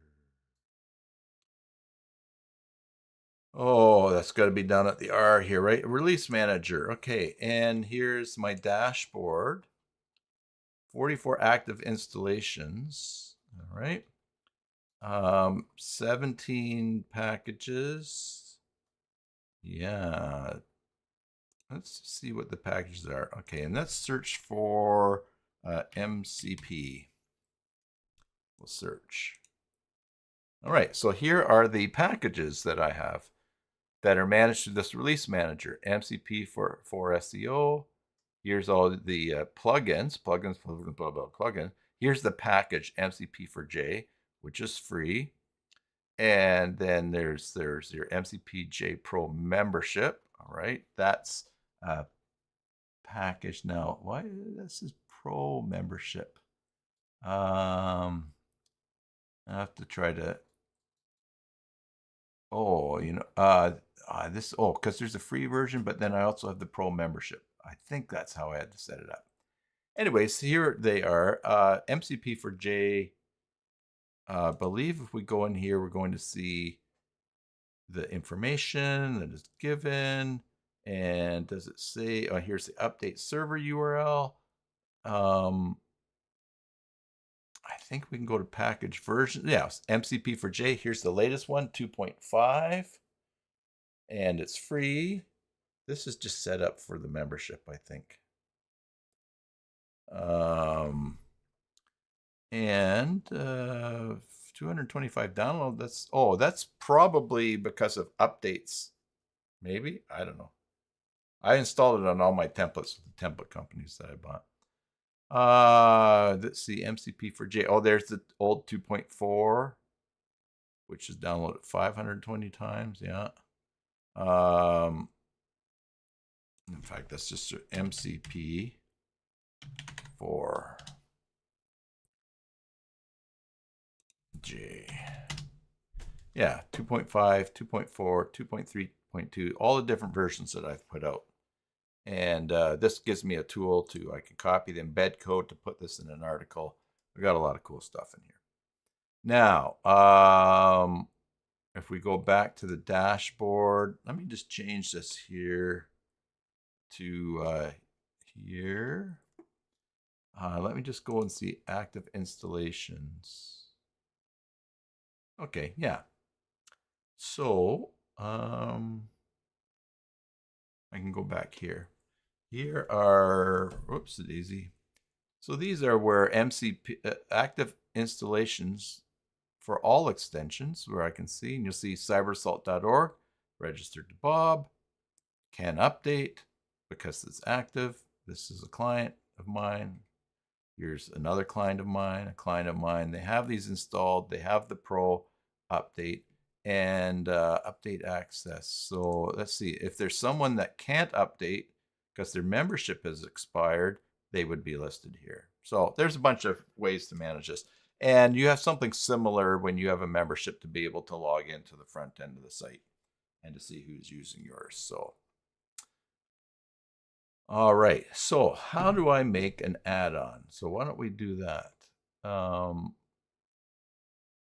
Oh, that's got to be down at the R here, right? Release manager. Okay, and here's my dashboard. 44 active installations. All right. 17 packages. Yeah. Let's see what the packages are. Okay, and let's search for MCP. We'll search. All right, so here are the packages that I have that are managed through this release manager. MCP for SEO. Here's all the plugins, blah, blah, blah, plugin. Here's the package MCP4J, which is free. And then there's your MCP4J Pro membership. All right, that's package. Now, why this is Pro membership? I have to try to. Oh, you know, this. Oh, because there's a free version, but then I also have the Pro membership. I think that's how I had to set it up. Anyways, here they are. MCP4J. I believe if we go in here, we're going to see the information that is given. And does it say, oh, here's the update server URL. I think we can go to package version. Yeah, MCP4J. Here's the latest one, 2.5. And it's free. This is just set up for the membership, I think. And 225 download. That's probably because of updates. Maybe, I don't know. I installed it on all my templates with the template companies that I bought. Let's see, MCP4J. Oh, there's the old 2.4, which is downloaded 520 times. Yeah. In fact, that's just MCP4J. Yeah, 2.5, 2.4, 2.3.2, all the different versions that I've put out. And this gives me a tool I can copy the embed code to put this in an article. We got a lot of cool stuff in here. Now, if we go back to the dashboard, let me just change this here to here. Let me just go and see active installations. Okay, yeah. So, I can go back here. Here are, whoops, daisy. So these are where MCP active installations for all extensions, where I can see, and you'll see cybersalt.org, registered to Bob, can update because it's active. This is a client of mine. Here's another client of mine, a client of mine. They have these installed. They have the Pro update and update access. So let's see, if there's someone that can't update because their membership has expired, they would be listed here. So there's a bunch of ways to manage this. And you have something similar when you have a membership to be able to log into the front end of the site and to see who's using yours. So, all right. So how do I make an add-on? So why don't we do that?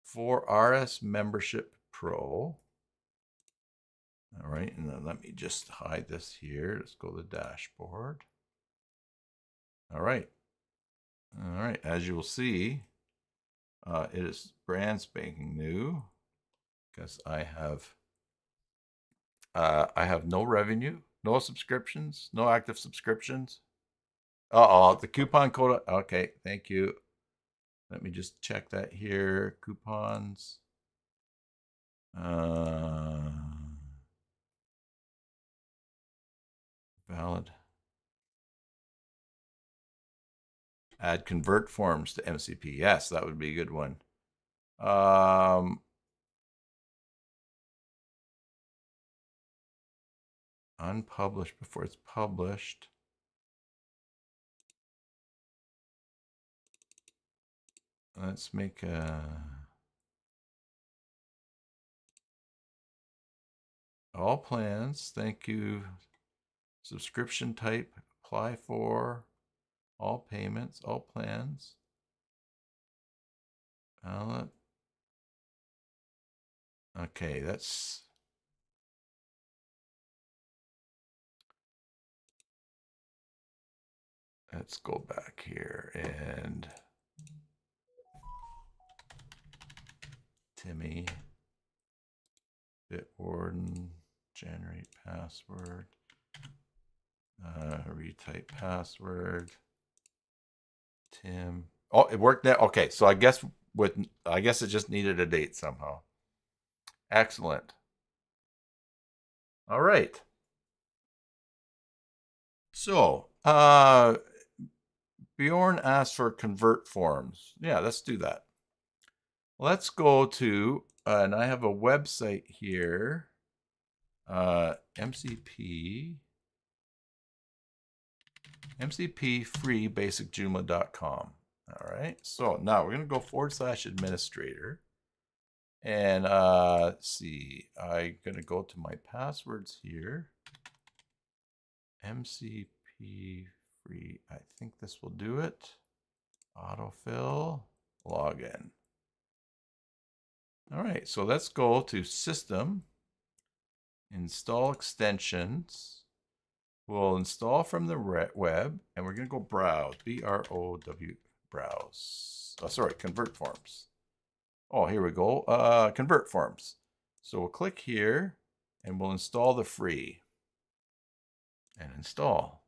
For RS Membership Pro. All right, and then let me just hide this here. Let's go to the dashboard. All right. All right, as you will see, it is brand spanking new because I have no revenue, no subscriptions, no active subscriptions. The coupon code. Okay, thank you. Let me just check that here. Coupons. Valid. Add convert forms to MCP. Yes, that would be a good one. Unpublished before it's published. Let's make all plans. Thank you. Subscription type. Apply for all payments, all plans. Ballot. Okay, let's go back here and Timmy, Bitwarden, generate password, retype password, Tim. Oh, it worked now. Okay, so I guess it just needed a date somehow. Excellent. All right. So, Bjorn asked for convert forms. Yeah, let's do that. Let's go to, and I have a website here, MCP free Joomla.com. All right, so now we're going to go /administrator. And let's see, I'm going to go to my passwords here. MCP free, I think this will do it. Autofill, login. All right, so let's go to System, Install Extensions. We'll install from the web, and we're going to go Browse, B-R-O-W, Browse. Oh, sorry, Convert Forms. Oh, here we go, Convert Forms. So we'll click here, and we'll install the free. And install.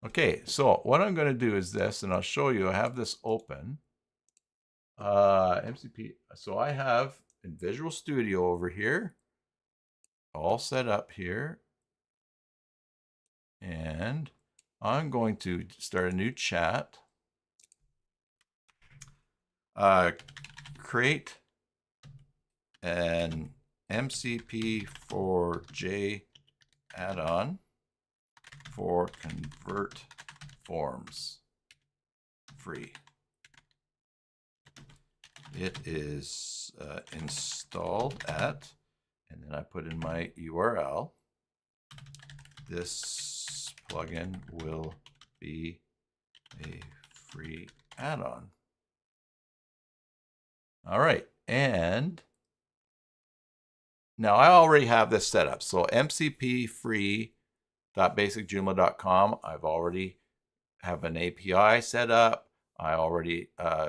Okay, so what I'm going to do is this, and I'll show you. I have this open. MCP. So I have in Visual Studio over here, all set up here. And I'm going to start a new chat. Create an MCP4J add-on for convert forms free. It is installed at, and then I put in my URL. This plugin will be a free add-on. All right, and now I already have this set up. So mcp-free.basicjoomla.com, I've already have an API set up. I already,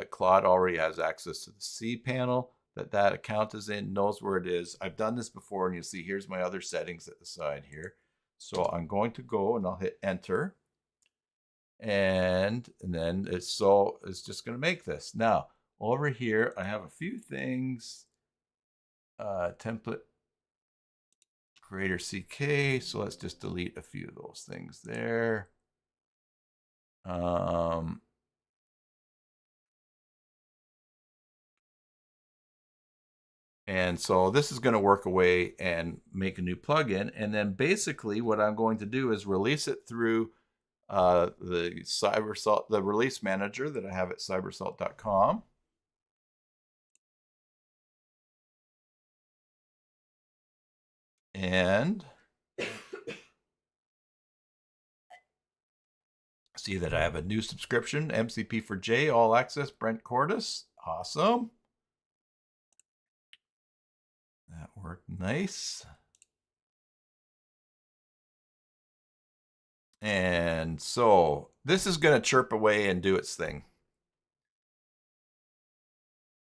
Claude already has access to the cPanel that account is in, knows where it is. I've done this before, and you see here's my other settings at the side here. So I'm going to go and I'll hit enter. And then it's just going to make this. Now, over here, I have a few things. Template creator CK. So let's just delete a few of those things there. And And so this is going to work away and make a new plugin. And then basically what I'm going to do is release it through the release manager that I have at cybersalt.com. And see that I have a new subscription, MCP4J, All Access, Brent Cordis. Awesome. That worked nice. And so this is going to chirp away and do its thing.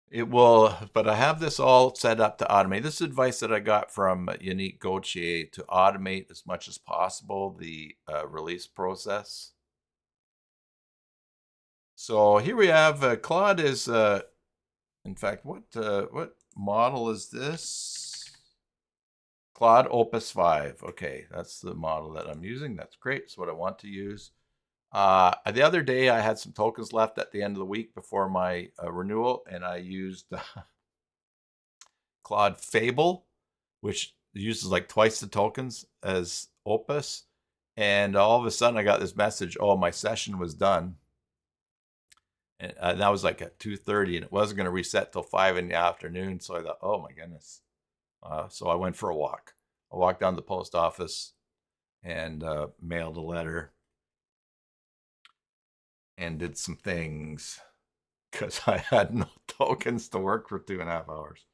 It will, but I have this all set up to automate. This is advice that I got from Yannick Gauthier to automate as much as possible the release process. So here we have Claude is, in fact, what model is this? Claude Opus 5. Okay, that's the model that I'm using. That's great. It's what I want to use. The other day, I had some tokens left at the end of the week before my renewal, and I used Claude Fable, which uses like twice the tokens as Opus. And all of a sudden, I got this message, oh, my session was done. And that was like at 2:30, and it wasn't going to reset till 5 in the afternoon. So I thought, oh my goodness. So I went for a walk. I walked down to the post office and mailed a letter and did some things because I had no tokens to work for 2.5 hours.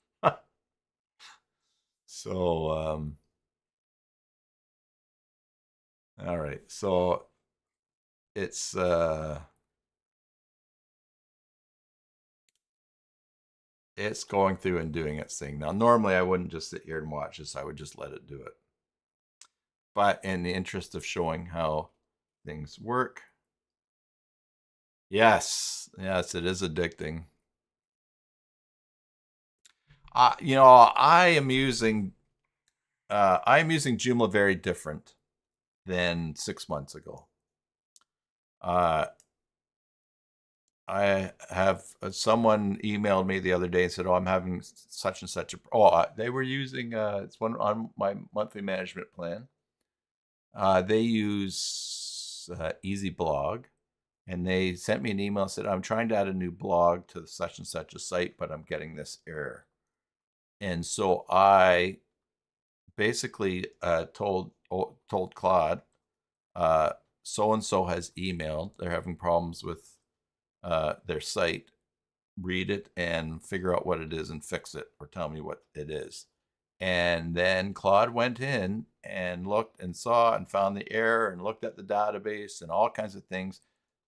So, all right. So it's going through and doing its thing. Now, normally I wouldn't just sit here and watch this. I would just let it do it. But in the interest of showing how things work, yes, it is addicting. You know, I am using Joomla very different than 6 months ago. I have someone emailed me the other day and said, "Oh, I'm having such and such a." They were using it's one on my monthly management plan. They use Easy Blog, and they sent me an email and said, "I'm trying to add a new blog to such and such a site, but I'm getting this error." And so I basically told Claude, so and so has emailed. They're having problems with their site. Read it and figure out what it is and fix it, or tell me what it is. And then Claude went in and looked and saw and found the error and looked at the database and all kinds of things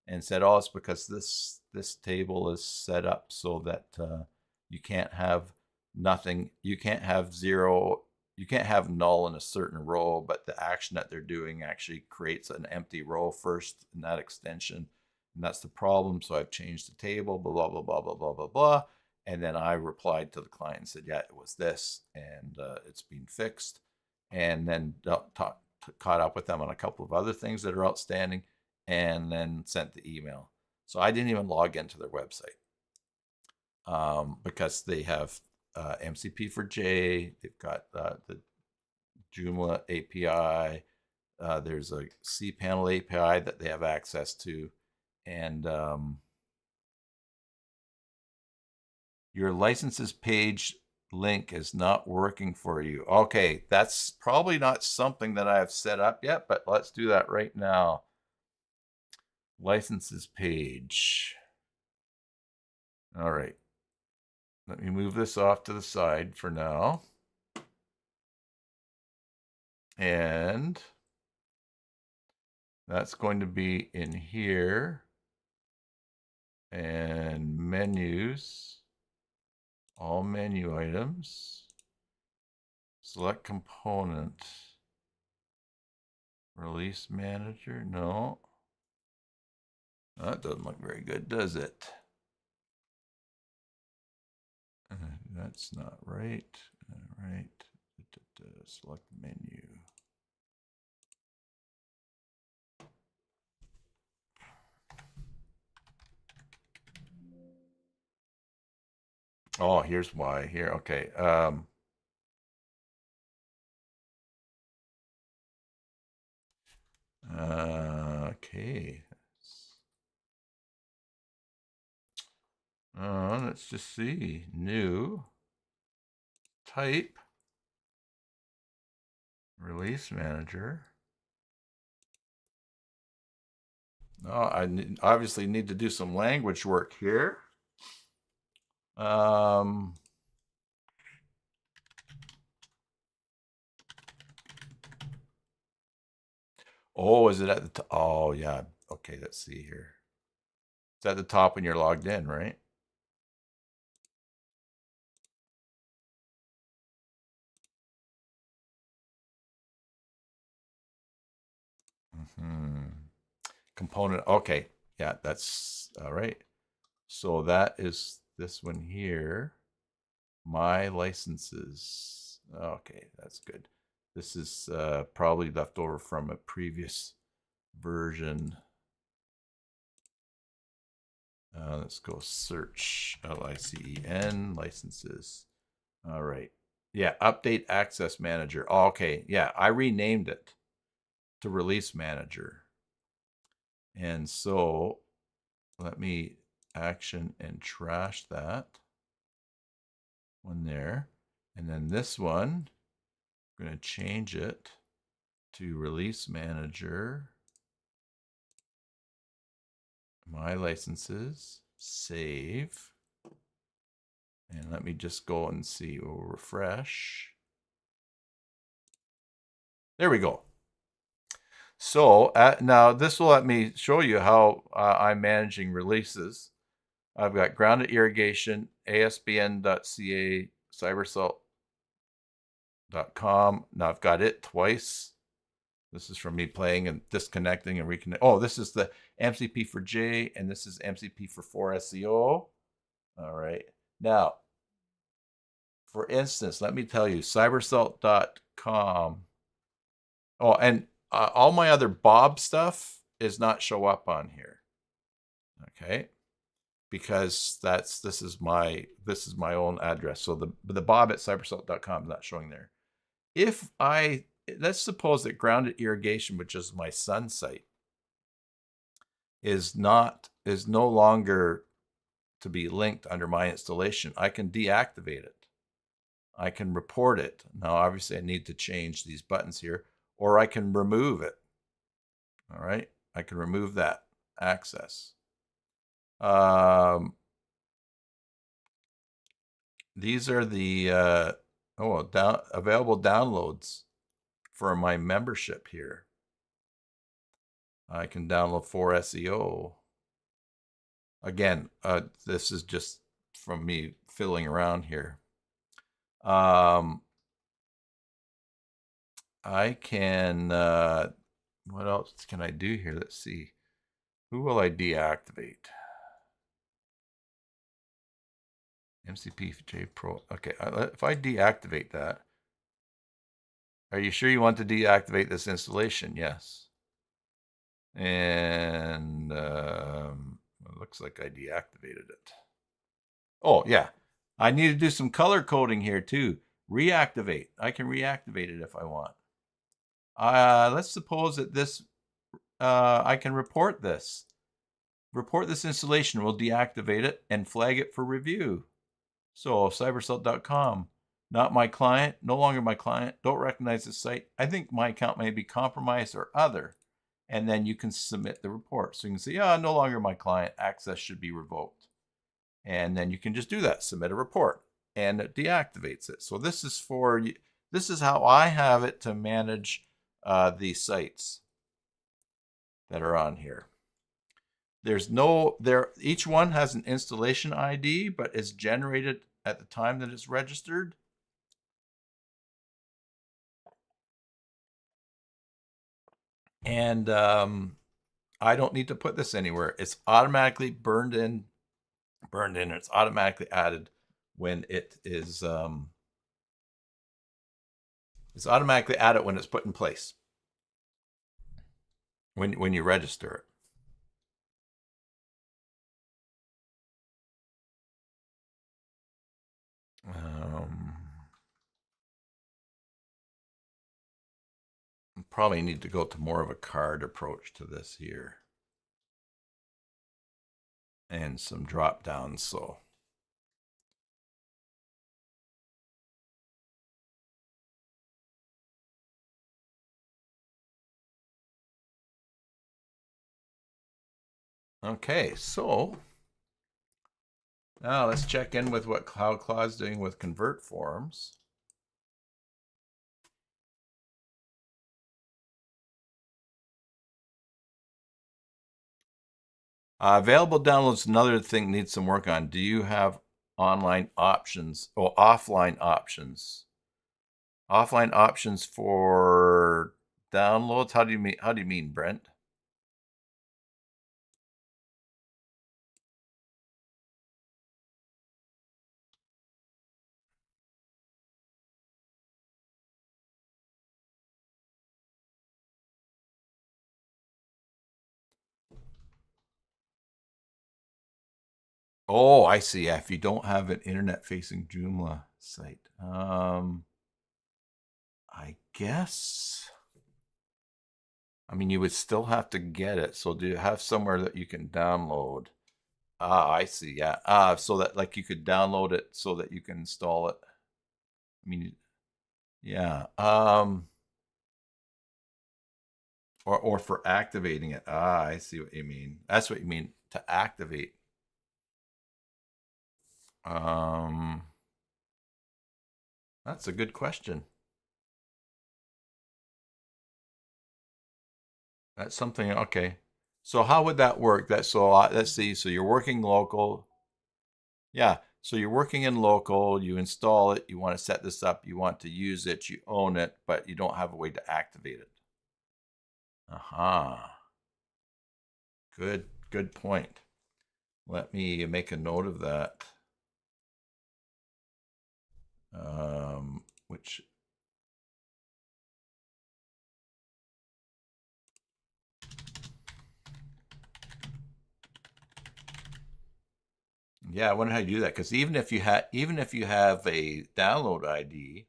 and said, oh, it's because this table is set up so that you can't have nothing, you can't have zero, you can't have null in a certain row, but the action that they're doing actually creates an empty row first in that extension. And that's the problem. So I've changed the table, blah, blah, blah, blah, blah, blah, blah. And then I replied to the client and said, yeah, it was this, and it's been fixed. And then caught up with them on a couple of other things that are outstanding, and then sent the email. So I didn't even log into their website because they have MCP4J, they've got the Joomla API, there's a cPanel API that they have access to, and your licenses page link is not working for you. Okay, that's probably not something that I have set up yet, but let's do that right now. Licenses page. All right. Let me move this off to the side for now. And that's going to be in here. And menus. All menu items. Select component. Release manager. No. That doesn't look very good, does it? That's not right. All right. Select menu. Oh, here's why. Here, okay. Okay. Let's just see. New. Type. Release manager. Oh, I obviously need to do some language work here. Oh, is it at the top? Oh, yeah. Okay, let's see here. It's at the top when you're logged in, right? Component. Okay. Yeah, that's all right. So that is this one here. My licenses. Okay, that's good. This is probably left over from a previous version. Let's go search LICEN licenses. All right. Yeah, update access manager. Oh, okay. Yeah, I renamed it to release manager. And so let me action and trash that one there. And then this one, I'm going to change it to release manager. My licenses, save. And let me just go and see. We'll refresh. There we go. So now this will let me show you how I'm managing releases. I've got grounded irrigation, asbn.ca, cybersalt.com. Now I've got it twice. This is from me playing and disconnecting and reconnect. Oh, this is the MCP4J, and this is MCP4SEO. All right. Now, for instance, let me tell you, cybersalt.com. Oh, and all my other Bob stuff is not show up on here. Okay. Because this is my own address. So the Bob at cybersalt.com is not showing there. If let's suppose that grounded irrigation, which is my son's site, is no longer to be linked under my installation, I can deactivate it. I can report it. Now, obviously, I need to change these buttons here, or I can remove it. All right, I can remove that access. These are the available downloads for my membership here. I can download for SEO. Again, this is just from me fiddling around here. I can, what else can I do here? Let's see. Who will I deactivate? MCP4J Pro. Okay, if I deactivate that, are you sure you want to deactivate this installation? Yes. And it looks like I deactivated it. Oh, yeah. I need to do some color coding here too. Reactivate. I can reactivate it if I want. Let's suppose that this, I can report this. Report this installation. We'll deactivate it and flag it for review. So cybersalt.com, not my client, no longer my client, don't recognize the site. I think my account may be compromised or other. And then you can submit the report. So you can say, no longer my client, access should be revoked. And then you can just do that, submit a report, and it deactivates it. So this is how I have it to manage the sites that are on here. Each one has an installation ID, but it's generated at the time that it's registered. And I don't need to put this anywhere. It's automatically burned in. It's automatically added when it is. It's automatically added when it's put in place. When you register it. probably need to go to more of a card approach to this here. And some drop downs, so. Okay, so now let's check in with what CloudClaw's doing with convert forms. Available downloads, another thing needs some work on. Do you have online options or offline options? Offline options for downloads? How do you mean, Brent? Oh, I see. Yeah, if you don't have an internet-facing Joomla site, I guess. I mean, you would still have to get it. So do you have somewhere that you can download? Ah, I see. Yeah. So that like you could download it so that you can install it. I mean, yeah. Or for activating it. Ah, I see what you mean. That's what you mean to activate. That's a good question. That's something. Okay. So how would that work? Let's see. So you're working local. Yeah. So you're working in local. You install it. You want to set this up. You want to use it. You own it, but you don't have a way to activate it. Aha. Good point. Let me make a note of that. Which yeah, I wonder how you do that, because even if you have a download ID,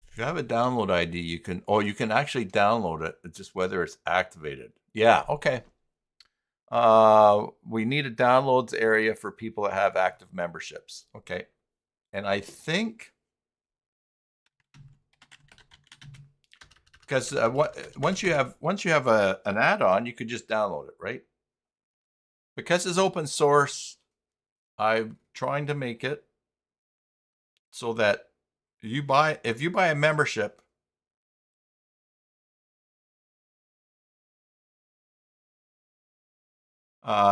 if you have a download ID, you can actually download it. It's just whether it's activated. Yeah, okay. We need a downloads area for people that have active memberships. Okay, and I think because once you have an add-on, you could just download it, right? Because it's open source, I'm trying to make it so that if you buy a membership,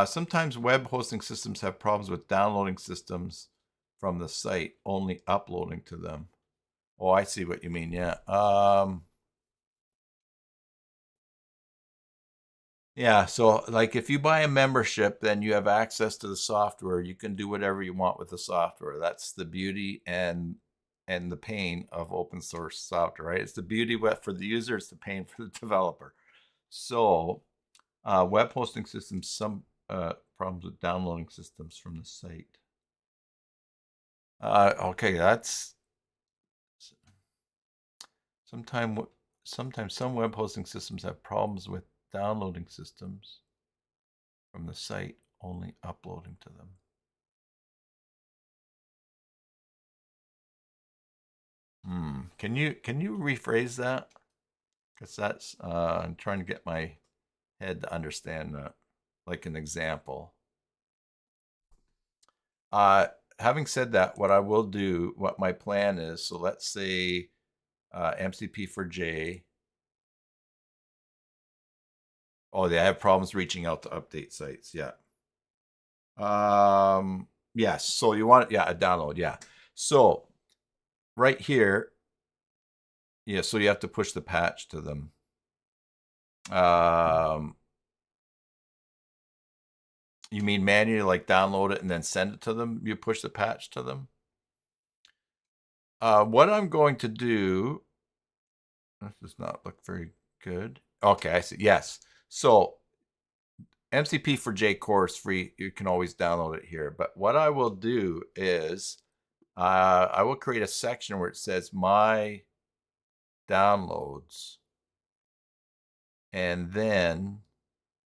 sometimes web hosting systems have problems with downloading systems from the site, only uploading to them. Oh, I see what you mean. Yeah. Yeah. So like if you buy a membership, then you have access to the software. You can do whatever you want with the software. That's the beauty and the pain of open source software, right? It's the beauty for the user, it's the pain for the developer. So web hosting systems, some problems with downloading systems from the site. Okay, that's sometimes some web hosting systems have problems with downloading systems from the site, only uploading to them. Can you rephrase that? Because that's I'm trying to get my head to understand like an example. Having said that, what I will do, what my plan is, so let's say MCP4J. Oh, they have problems reaching out to update sites. Yeah. Yes. So you want a download. Yeah. So right here, yeah. So you have to push the patch to them. You mean manually, like download it and then send it to them? You push the patch to them? What I'm going to do, this does not look very good. Okay, I see. Yes. So MCP4J core is free. You can always download it here. But what I will do is I will create a section where it says my downloads. And then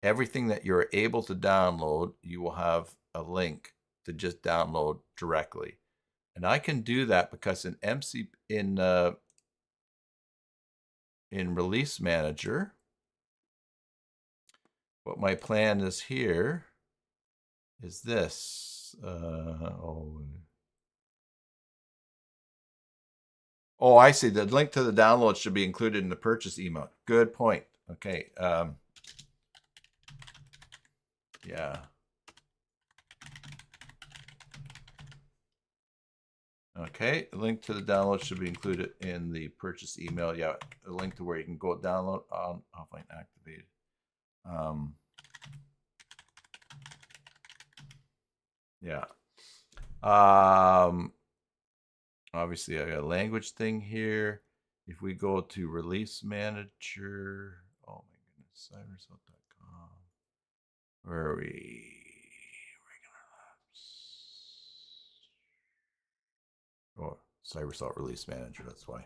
everything that you're able to download, you will have a link to just download directly. And I can do that because in Release Manager, what my plan is here is this. Oh, I see. The link to the download should be included in the purchase email. Good point. Okay. Yeah. Okay. The link to the download should be included in the purchase email. Yeah. A link to where you can go download on offline activated. Yeah. Obviously, I got a language thing here. If we go to Release Manager, oh my goodness, cybersalt.com. Where are we? Regular labs. Oh, cybersalt Release Manager. That's why.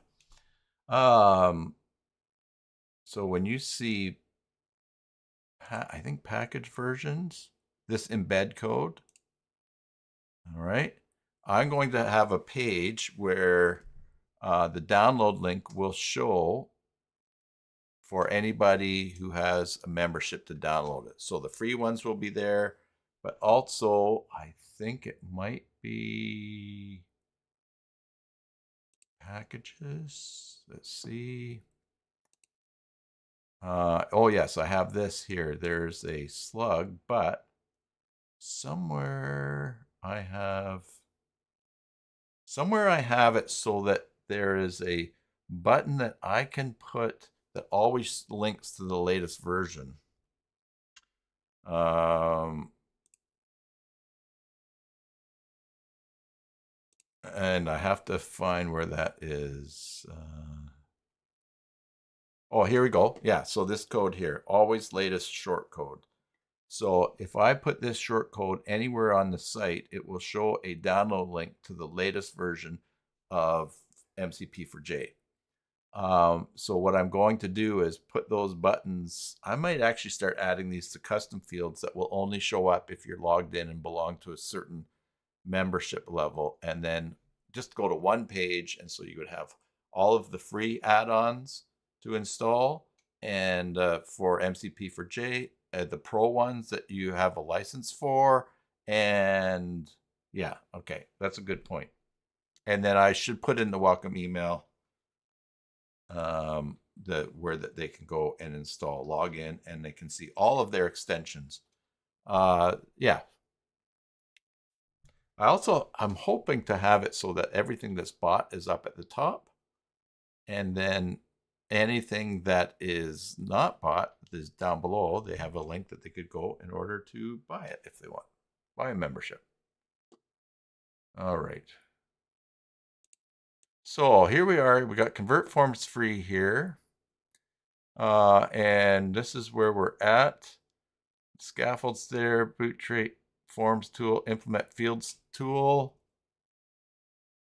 So when you see, I think package versions, this embed code. All right. I'm going to have a page where the download link will show for anybody who has a membership to download it. So the free ones will be there, but also I think it might be packages. Let's see. Oh yes, I have this here. There's a slug, but somewhere I have it so that there is a button that I can put that always links to the latest version. And I have to find where that is. Oh, here we go. Yeah, so this code here, always latest short code. So if I put this short code anywhere on the site, it will show a download link to the latest version of MCP4J. So what I'm going to do is put those buttons. I might actually start adding these to custom fields that will only show up if you're logged in and belong to a certain membership level, and then just go to one page. And so you would have all of the free add-ons to install, and for MCP4J, the pro ones that you have a license for. And yeah, okay, that's a good point. And then I should put in the welcome email where that they can go and install, log in, and they can see all of their extensions. Yeah. I'm hoping to have it so that everything that's bought is up at the top, and then anything that is not bought is down below. They have a link that they could go in order to buy it if they want, buy a membership. All right. So here we are. We got convert forms free here. And this is where we're at. Scaffolds there, boot trait, forms tool, implement fields tool,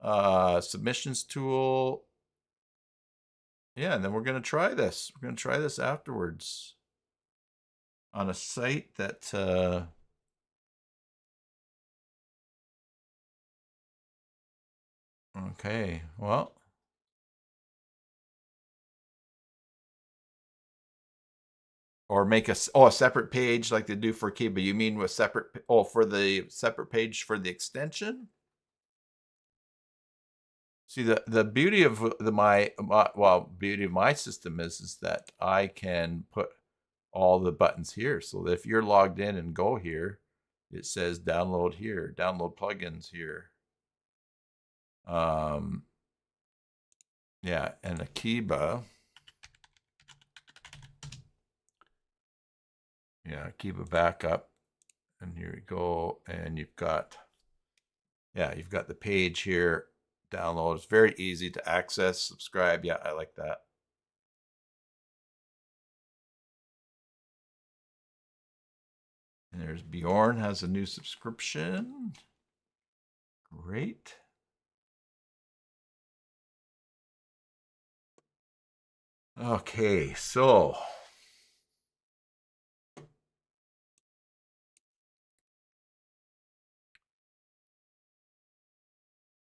submissions tool. Yeah, and then we're going to try this. We're going to try this afterwards on a site that okay, well, or make a separate page like they do for Akeeba. You mean with separate for the separate page for the extension? See, the beauty of beauty of my system is that I can put all the buttons here, so that if you're logged in and go here, it says download here, download plugins here. Yeah, and Akeeba. Yeah, Akeeba backup, and here we go, and you've got the page here. Download. It's very easy to access. Subscribe. Yeah, I like that. And there's Bjorn has a new subscription. Great. Okay, so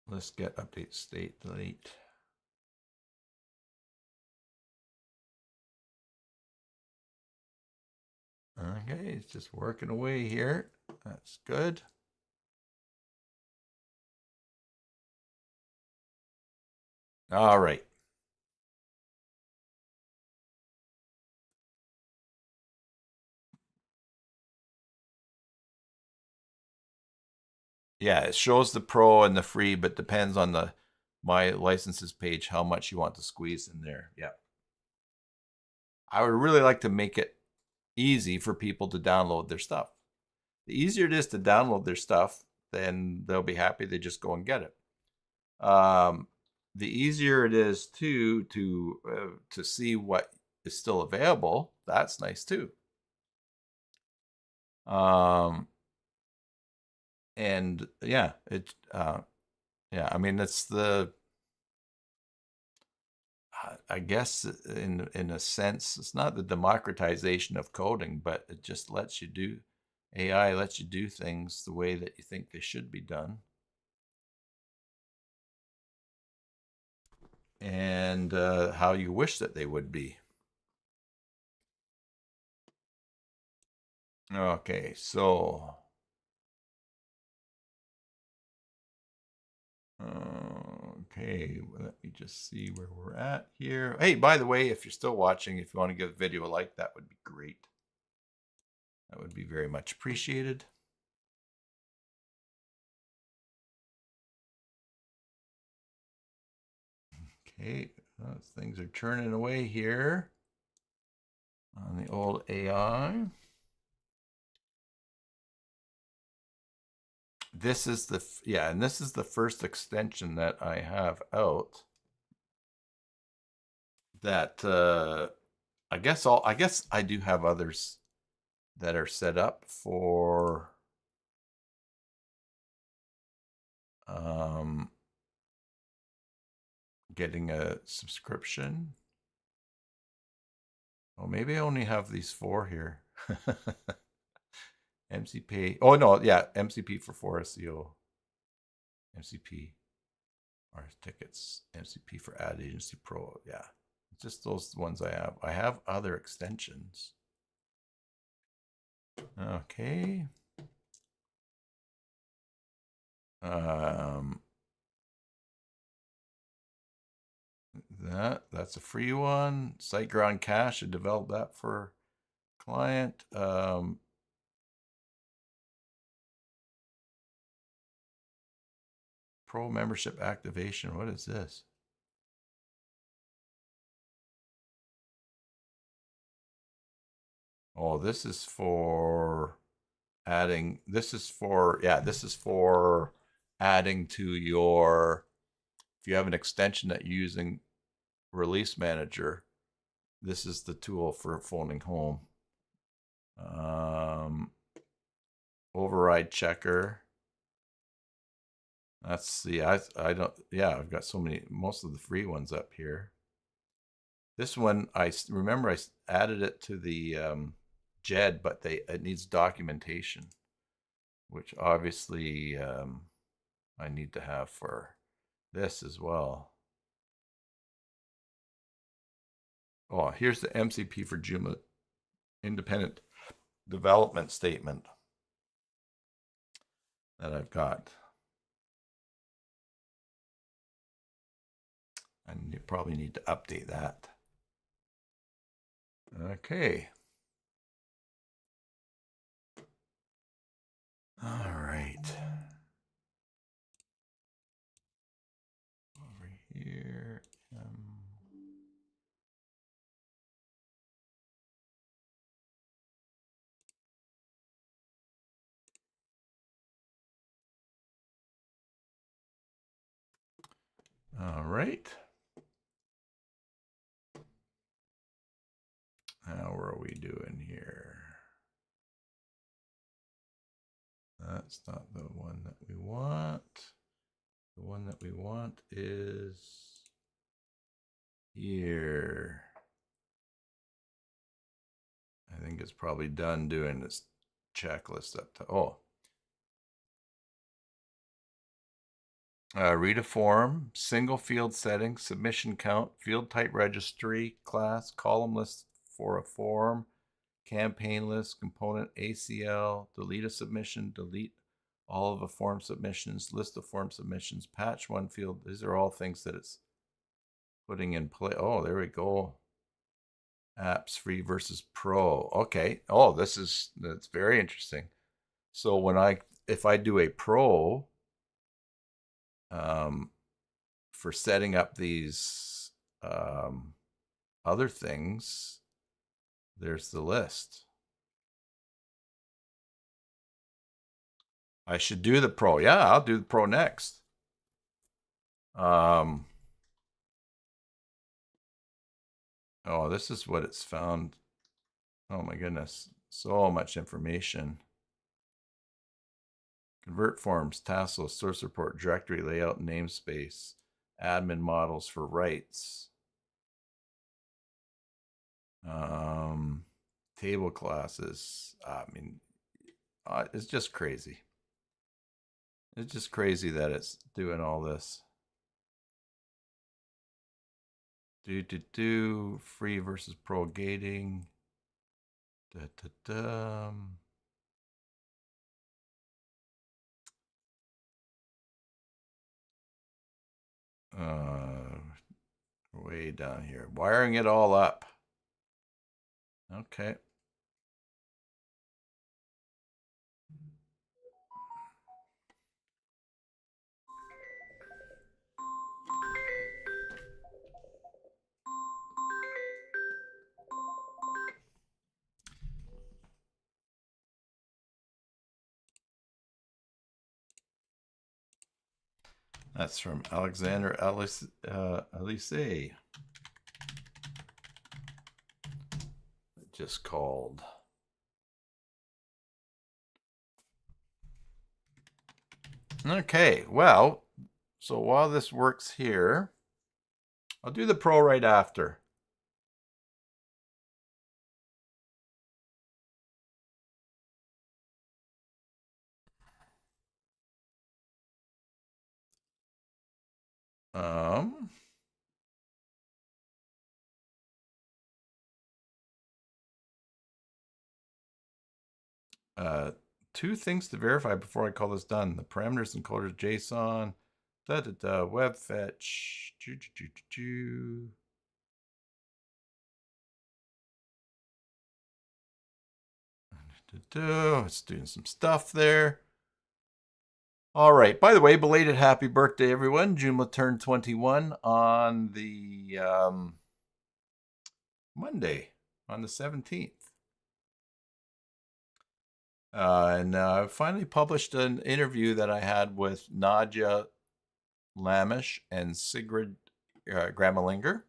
let's get update state delete. Okay, it's just working away here. That's good. All right. Yeah, it shows the pro and the free, but depends on the my licenses page how much you want to squeeze in there. Yeah. I would really like to make it easy for people to download their stuff. The easier it is to download their stuff, then they'll be happy they just go and get it. The easier it is to see what is still available. That's nice too. And yeah, yeah. I mean, it's the I guess in a sense, it's not the democratization of coding, but it just lets you do AI lets you do things the way that you think they should be done. And how you wish that they would be. Okay, so okay, let me just see where we're at here. Hey, by the way, if you're still watching, if you want to give the video a like, that would be great. That would be very much appreciated. Okay, things are turning away here on the old AI. This is the and this is the first extension that I have out. That I guess I do have others that are set up for getting a subscription. Oh, maybe I only have these 4 here. MCP. Oh no, yeah, MCP for 4 SEO. MCP RSTickets. MCP for AdAgency Pro. Yeah, just those ones I have. I have other extensions. Okay. That's a free one. SiteGround Cache, I developed that for client. Pro membership activation. What is this? Oh, this is for adding. This is for adding to your. If you have an extension that you're using Release Manager, this is the tool for phoning home. Override checker. That's the I don't I've got so many, most of the free ones up here. This one I remember I added it to the JED, but it needs documentation, which obviously I need to have for this as well. Oh, here's the MCP for Joomla independent development statement that I've got. And you probably need to update that. Okay. All right. Over here. All right. How are we doing here? That's not the one that we want. The one that we want is here. I think it's probably done doing this checklist up to, oh. Read a form, single field settings, submission count, field type registry, class, column list for a form, campaign list, component ACL, delete a submission, delete all of the form submissions, list of form submissions, patch one field. These are all things that it's putting in play. Oh, there we go. Apps free versus pro. Okay. Oh, that's very interesting. So if I do a pro for setting up these other things, there's the list. I should do the pro. Yeah, I'll do the pro next. Oh, this is what it's found. Oh my goodness. So much information. Convert forms, tassel, source report, directory layout, namespace, admin models for rights, table classes. I mean, it's just crazy. It's just crazy that it's doing all this. Free versus pro gating. Way down here, wiring it all up. Okay. That's from Alexander Elise. Just called. Okay, well, so while this works here, I'll do the pro right after. Two things to verify before I call this done. The parameters encoders JSON, web fetch, it's doing some stuff there. All right. By the way, belated happy birthday, everyone. Joomla turned 21 on the Monday, on the 17th. And I finally published an interview that I had with Nadia Lamish and Sigrid Gramalinger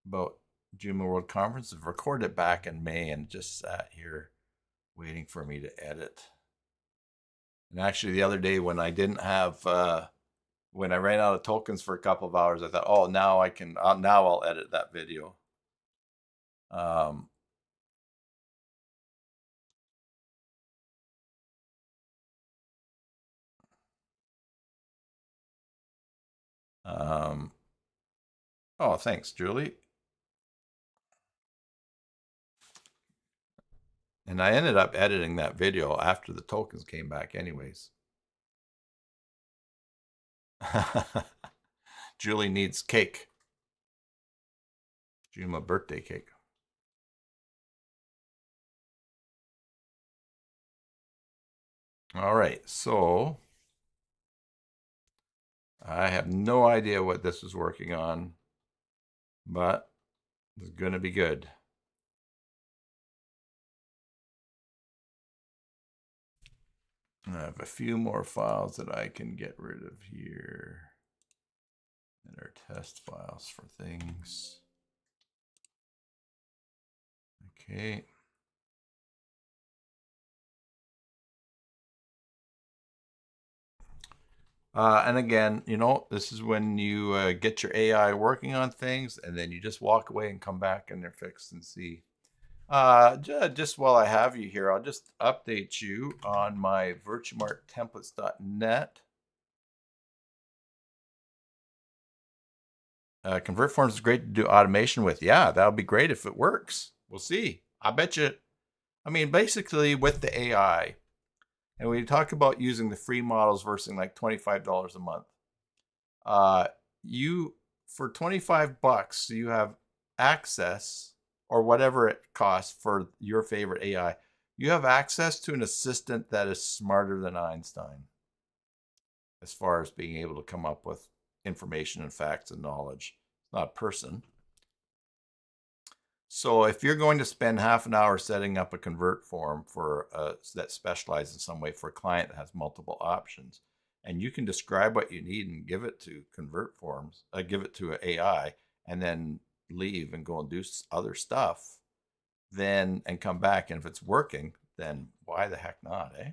about Joomla World Conference. I've recorded it back in May and just sat here waiting for me to edit. And actually, the other day when I didn't have, when I ran out of tokens for a couple of hours, I thought, oh, now I can, now I'll edit that video. Oh, thanks, Julie. And I ended up editing that video after the tokens came back anyways. Julie needs cake. Joomla birthday cake. All right, so I have no idea what this is working on, but it's going to be good. I have a few more files that I can get rid of here. And our test files for things. Okay. And again, you know, this is when you get your AI working on things and then you just walk away and come back and they're fixed and see Just while I have you here, I'll just update you on my virtumarttemplates.net. Convert forms is great to do automation with. Yeah, that'll be great if it works. We'll see. I bet you. I mean, basically with the AI, and we talk about using the free models versus like $25 a month. You for $25, you have access, or whatever it costs for your favorite AI. You have access to an assistant that is smarter than Einstein, as far as being able to come up with information and facts and knowledge. It's not a person. So if you're going to spend half an hour setting up a convert form for that specializes in some way for a client that has multiple options, and you can describe what you need and give it to convert forms, give it to an AI, and then leave and go and do other stuff, then and come back, and if it's working, then why the heck not, eh?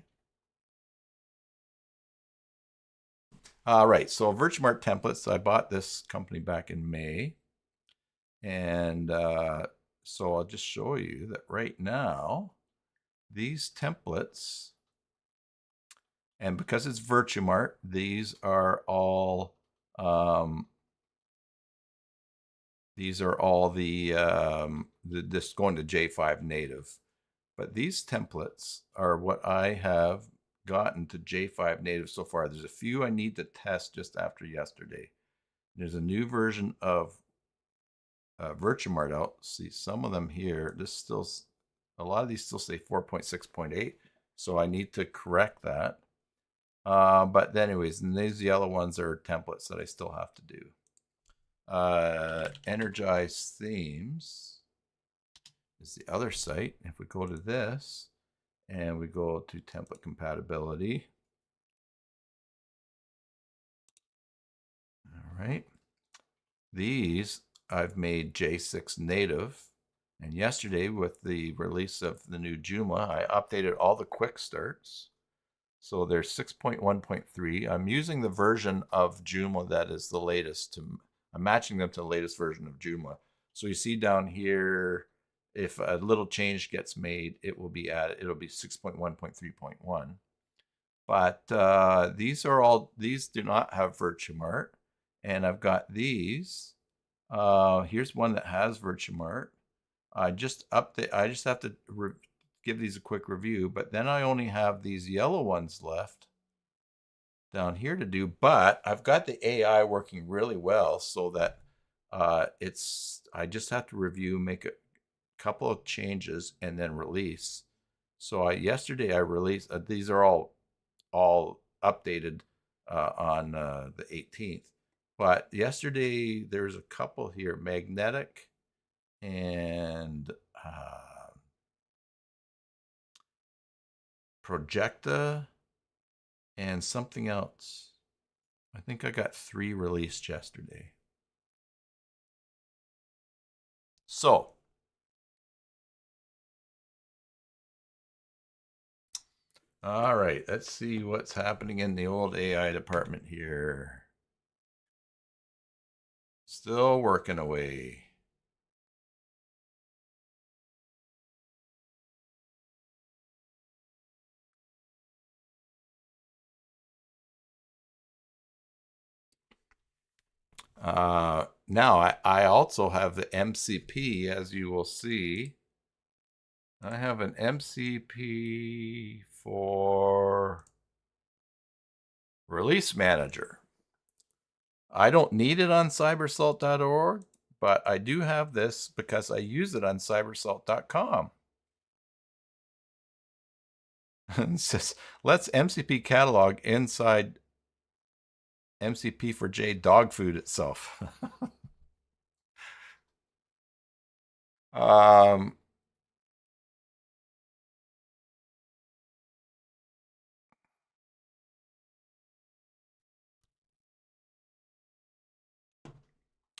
All right, so Virtual Templates, I bought this company back in May, and so I'll just show you that right now, these templates, and because it's Virtumart, these are all this going to J5 native. But these templates are what I have gotten to J5 native so far. There's a few I need to test just after yesterday. There's a new version of Virtumart out. See some of them here. A lot of these still say 4.6.8, so I need to correct that. But anyways, and these yellow ones are templates that I still have to do. Energize Themes is the other site. If we go to this and we go to template compatibility. All right. These I've made J6 native. And yesterday, with the release of the new Joomla, I updated all the quick starts. So there's 6.1.3. I'm using the version of Joomla that is the latest. I'm matching them to the latest version of Joomla. So you see down here, if a little change gets made, it will be added. It'll be 6.1.3.1. But these do not have Virtumart. And I've got these. Here's one that has Virtumart. I just have to give these a quick review, but then I only have these yellow ones left down here to do. But I've got the AI working really well, so that I just have to review, make a couple of changes, and then release. So yesterday I released these are all updated on the 18th. But yesterday there's a couple here, magnetic and projecta and something else. I think I got 3 released yesterday. So all right, let's see what's happening in the old AI department here. Still working away. Now I also have the MCP, as you will see. I have an MCP for Release Manager. I don't need it on cybersalt.org, but I do have this because I use it on cybersalt.com. It says, let's MCP catalog inside MCP4J dog food itself.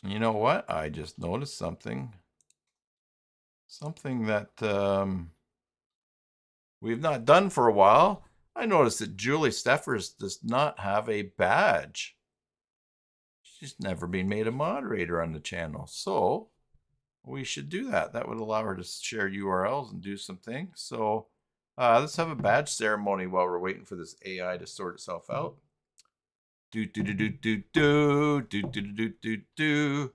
You know what? I just noticed something. Something that we've not done for a while. I noticed that Julie Steffers does not have a badge. She's never been made a moderator on the channel. So we should do that. That would allow her to share URLs and do some things. So let's have a badge ceremony while we're waiting for this AI to sort itself out. Do do do do do do do do do do do.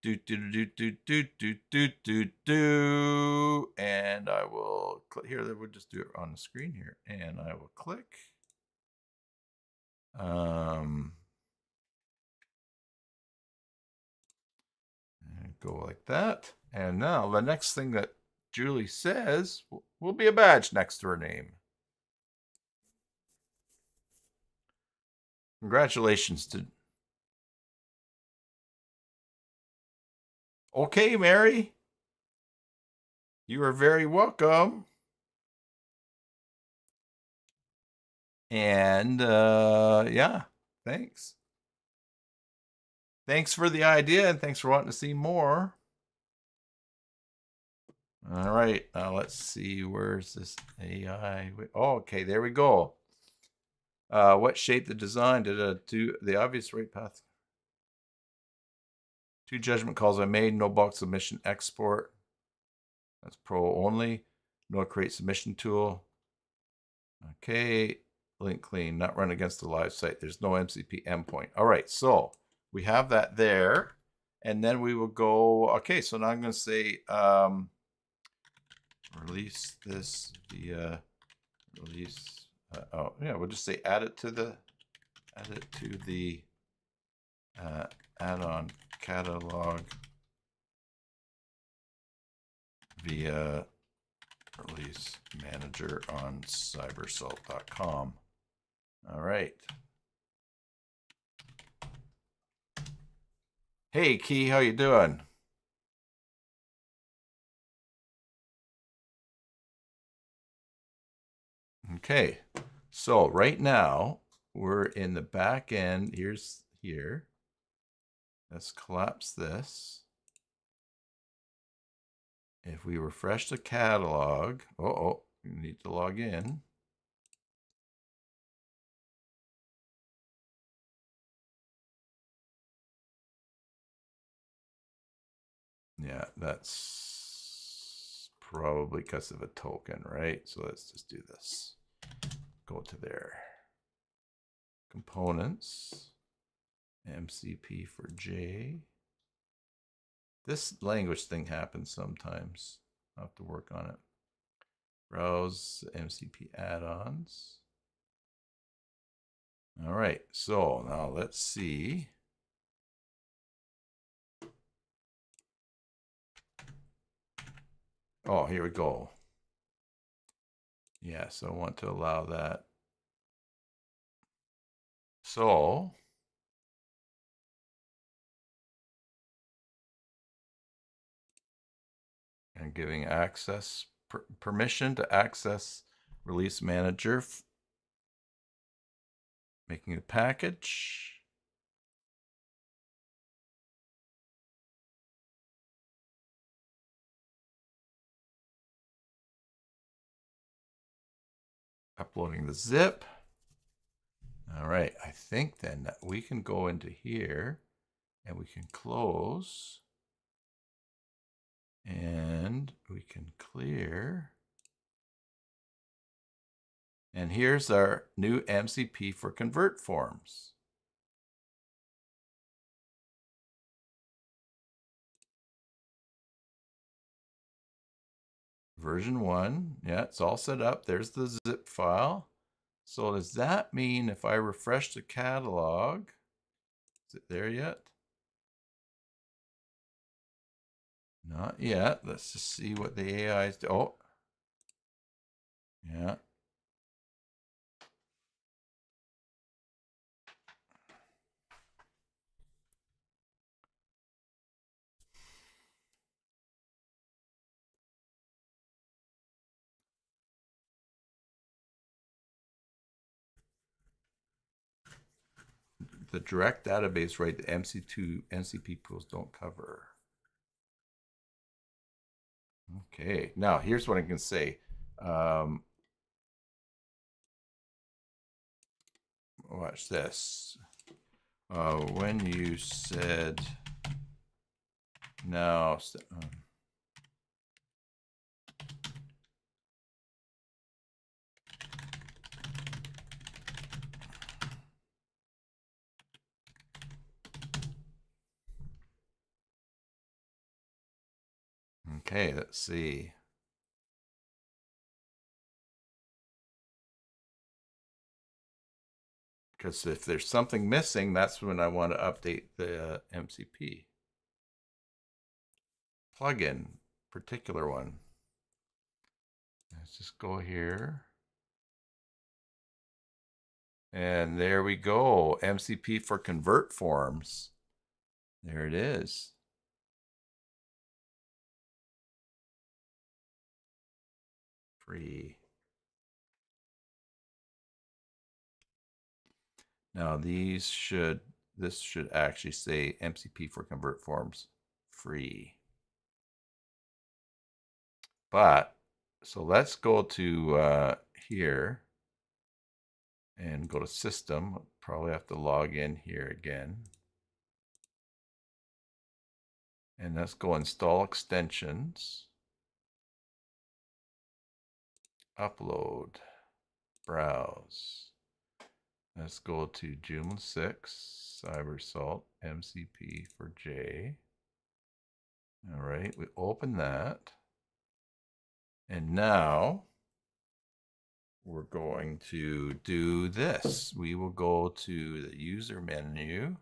Do do do do do do do do do, and I will click here. We'll just do it on the screen here, and I will click. And go like that, and now the next thing that Julie says will be a badge next to her name. Congratulations to. Okay, Mary. You are very welcome. And yeah, thanks. Thanks for the idea, and thanks for wanting to see more. All right, let's see. Where's this AI? Oh, okay, there we go. What shape the design? Did it do the obvious right path? 2 judgment calls I made. No bulk submission export. That's pro only. No create submission tool. Okay. Link clean. Not run against the live site. There's no MCP endpoint. All right. So we have that there. And then we will go. Okay. So now I'm going to say release this via release. Oh, yeah. We'll just say add it to the add-on catalog via release manager on cybersalt.com. All right. Hey, Key, how you doing? Okay, so right now we're in the back end. Here. Let's collapse this. If we refresh the catalog, you need to log in. Yeah, that's probably because of a token, right? So let's just do this. Go to there. Components, MCP4J. This language thing happens sometimes. I'll have to work on it. Browse MCP add-ons. All right, so now let's see. Oh, here we go. Yes, I want to allow that. So and giving access permission to access release manager, making a package. Uploading the zip. All right, I think then that we can go into here and we can close and we can clear. And here's our new MCP for convert forms. Version 1, yeah, it's all set up. There's the zip file. So does that mean if I refresh the catalog, is it there yet? Not yet. Let's just see what the AI is doing. Oh, yeah. The direct database, right? The MCP pools don't cover. Okay, now here's what I can say. Watch this. When you said now, Okay, let's see. Because if there's something missing, that's when I want to update the MCP. Plugin, particular one. Let's just go here. And there we go. MCP for convert forms. There it is. Free. Now this should actually say MCP for convert forms free. But so let's go to here and go to system. Probably have to log in here again. And let's go install extensions. Upload. Browse. Let's go to Joomla 6, CyberSalt, MCP4J. All right, we open that. And now we're going to do this. We will go to the user menu,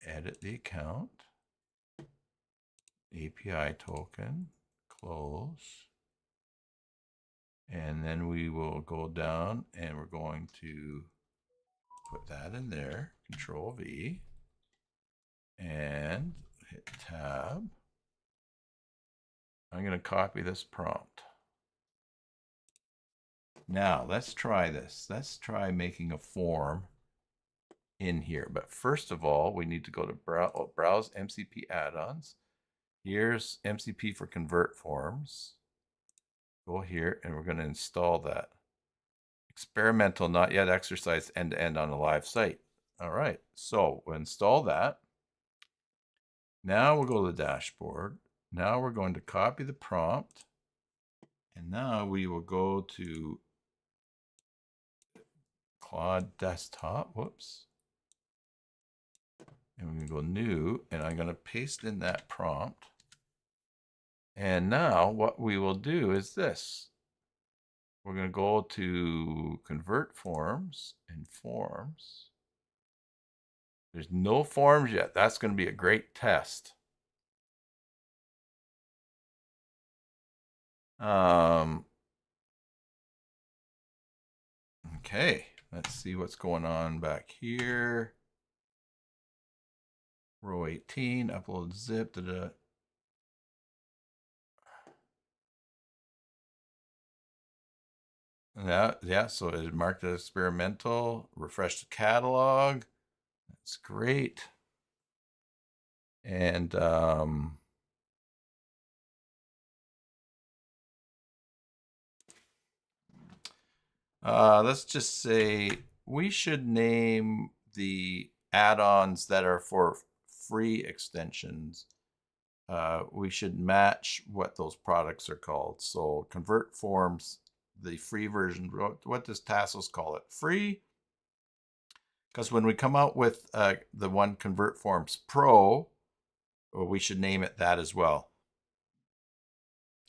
edit the account, API token, close. And then we will go down and we're going to put that in there, Control V, and hit Tab. I'm going to copy this prompt. Now let's try this. Let's try making a form in here. But first of all, we need to go to Browse MCP Add-Ons. Here's MCP for convert forms. Go here and we're going to install that. Experimental, not yet exercised, end-to-end on a live site. All right, so we'll install that. Now we'll go to the dashboard. Now we're going to copy the prompt. And now we will go to Claude Desktop. Whoops. And we're going to go new, and I'm going to paste in that prompt. And now what we will do is this. We're going to go to convert forms and forms. There's no forms yet. That's going to be a great test. Okay, let's see what's going on back here. Row 18, upload zip. Yeah, so it marked as experimental. Refresh the catalog. That's great. And let's just say we should name the add-ons that are for free extensions. We should match what those products are called. So convert forms, the free version, what does Tassos call it? Free? Because when we come out with the one Convert Forms Pro, we should name it that as well.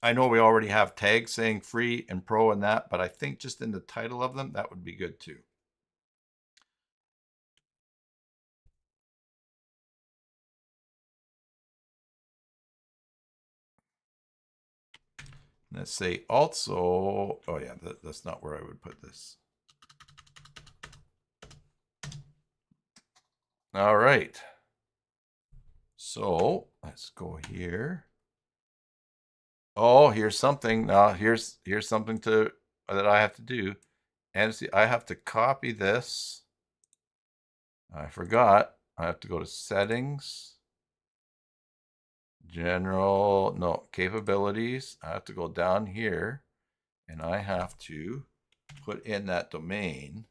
I know we already have tags saying free and pro and that, but I think just in the title of them, that would be good too. Let's say also, oh yeah, that's not where I would put this. All right. So let's go here. Oh, here's something. Now here's something that I have to do. And see, I have to copy this. I forgot. I have to go to settings, general, no, capabilities. I have to go down here and I have to put in that domain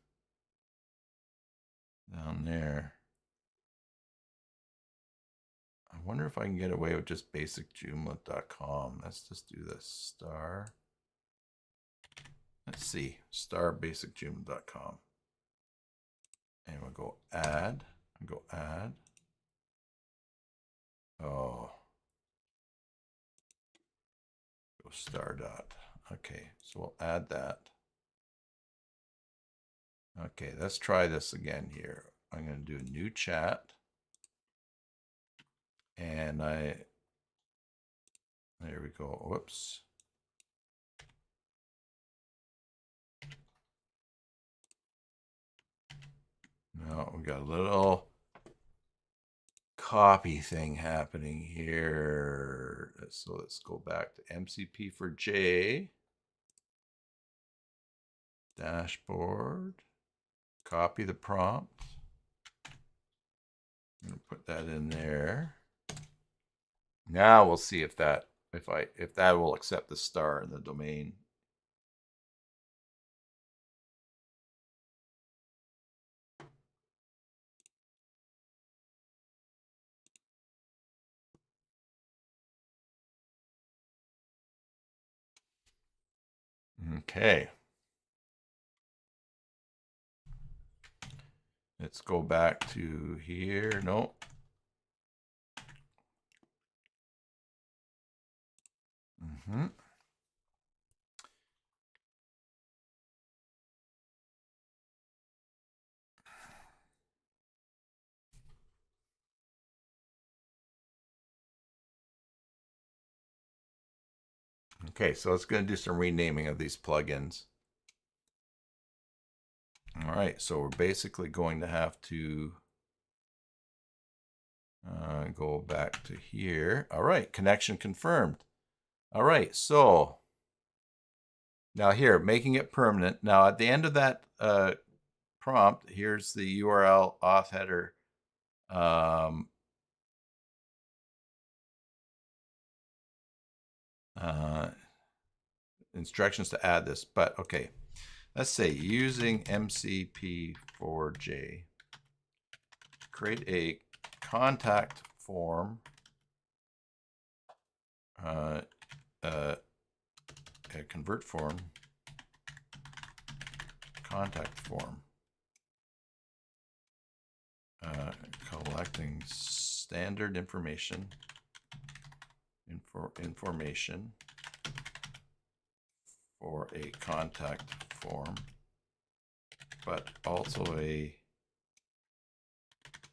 down there. I wonder if I can get away with just basicjoomla.com. Let's just do this. Star. Let's see. Star basicjoomla.com. And we'll go add. And go add. Oh. star dot. Okay, so we'll add that. Okay, let's try this again here. I'm going to do a new chat. And there we go. Whoops. No, we got a little copy thing happening here. So let's go back to MCP4J. Dashboard. Copy the prompt. I'm going to put that in there. Now we'll see if that will accept the star in the domain. Okay. Let's go back to here. Nope. Okay, so it's going to do some renaming of these plugins. All right, so we're basically going to have to go back to here. All right, connection confirmed. All right, so now here, making it permanent. Now at the end of that prompt, here's the URL auth header. Instructions to add this, but okay. Let's say using MCP4J, create a contact form, a convert form, contact form, collecting standard information, information for a contact form, but also a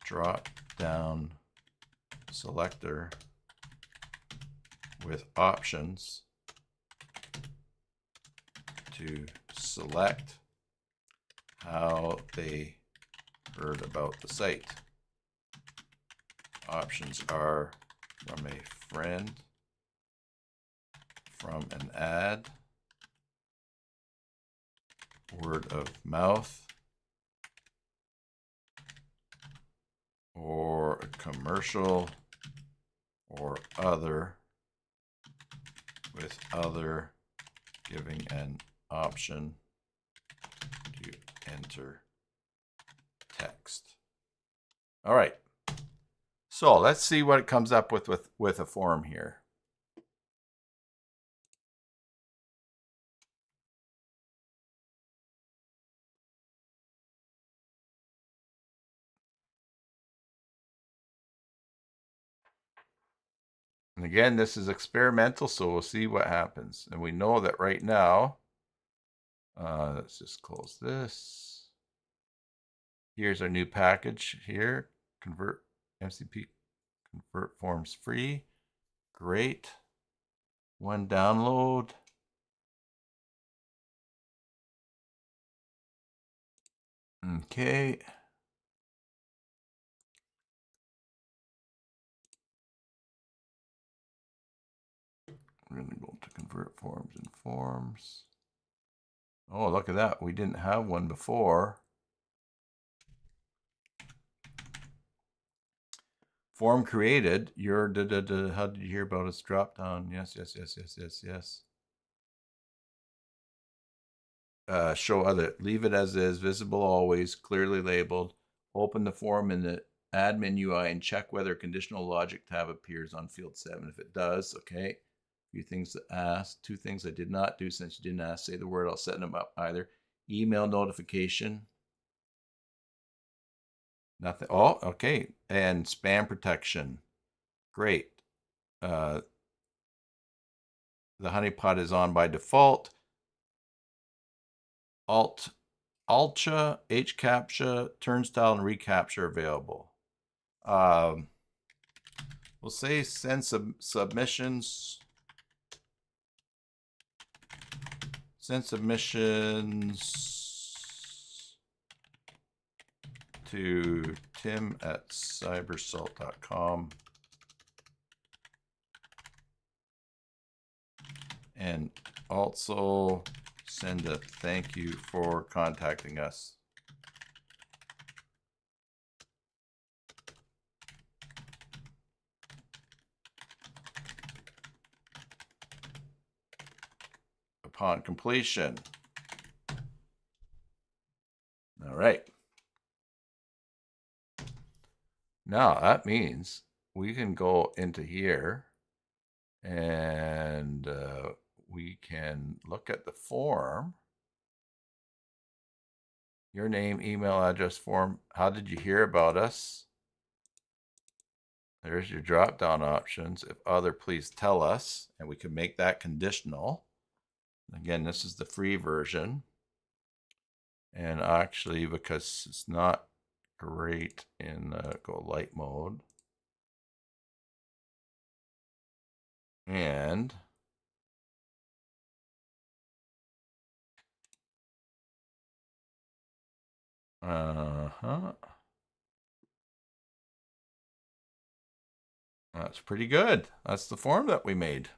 drop down selector with options to select how they heard about the site. Options are from a friend, from an ad, word of mouth, or a commercial, or other, with other giving an option to enter text. All right. So let's see what it comes up with a form here. And again, this is experimental, so we'll see what happens. And we know that right now, let's just close this. Here's our new package here. Convert MCP, convert forms free. Great. One download. Okay. We're going to go to convert forms and forms. Oh, look at that. We didn't have one before. Form created. Your how did you hear about us? Drop down. Yes. Show other. Leave it as is. Visible always. Clearly labeled. Open the form in the admin UI and check whether conditional logic tab appears on field 7. If it does, okay. A few things to ask. 2 things I did not do since you didn't ask. Say the word. I'll set them up either. Email notification. Nothing. Oh, okay. And spam protection. Great. The honeypot is on by default. Alt, Alcha, HCAPTCHA, turnstile, and reCAPTCHA available. We'll say send submissions. Send submissions to tim@cybersalt.com. And also send a thank you for contacting us. Upon completion. All right. Now that means we can go into here and we can look at the form. Your name, email address form. How did you hear about us? There's your drop-down options. If other, please tell us. And we can make that conditional. Again, this is the free version. And actually, because it's not great in go light mode. And that's pretty good. That's the form that we made.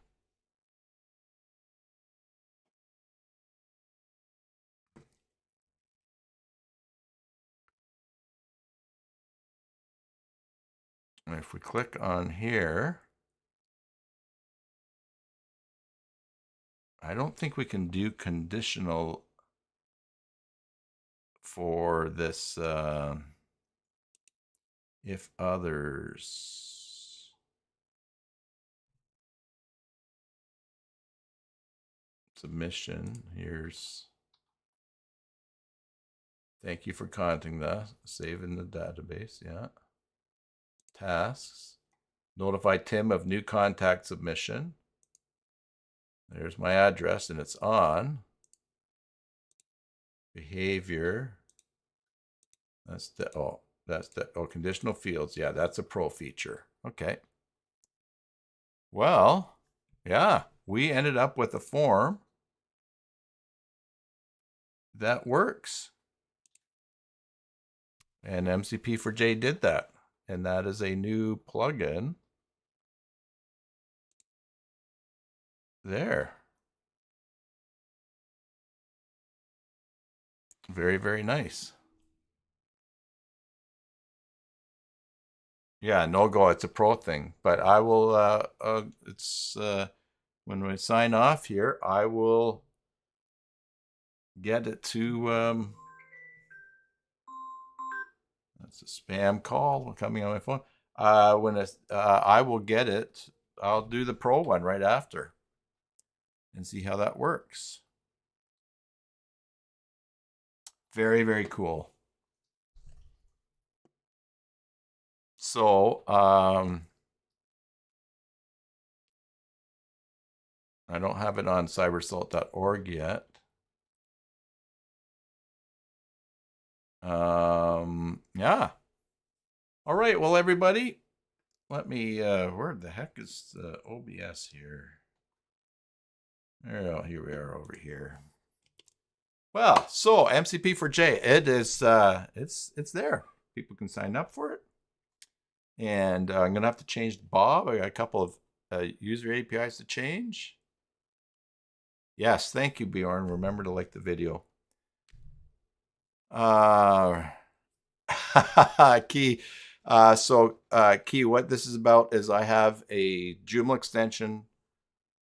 And if we click on here, I don't think we can do conditional for this if others. Submission, here's thank you for contacting us, save in the database, yeah. Tasks, notify Tim of new contact submission. There's my address and it's on. Behavior, that's the conditional fields. Yeah, that's a pro feature. Okay. Well, yeah, we ended up with a form that works. And MCP4J did that. And that is a new plugin there. Very, very nice. Yeah, no go. It's a pro thing, but I will. It's when we sign off here, I will get it to. That's a spam call coming on my phone. I will get it. I'll do the pro one right after, and see how that works. Very, very cool. So, I don't have it on cybersalt.org yet. Yeah. All right. Well, everybody, let me, where the heck is OBS here? Here we are over here. Well, so MCP4J, it is, it's there. People can sign up for it. And I'm going to have to change Bob. I got a couple of user APIs to change. Yes, thank you, Bjorn. Remember to like the video. Key. Key, what this is about is I have a Joomla extension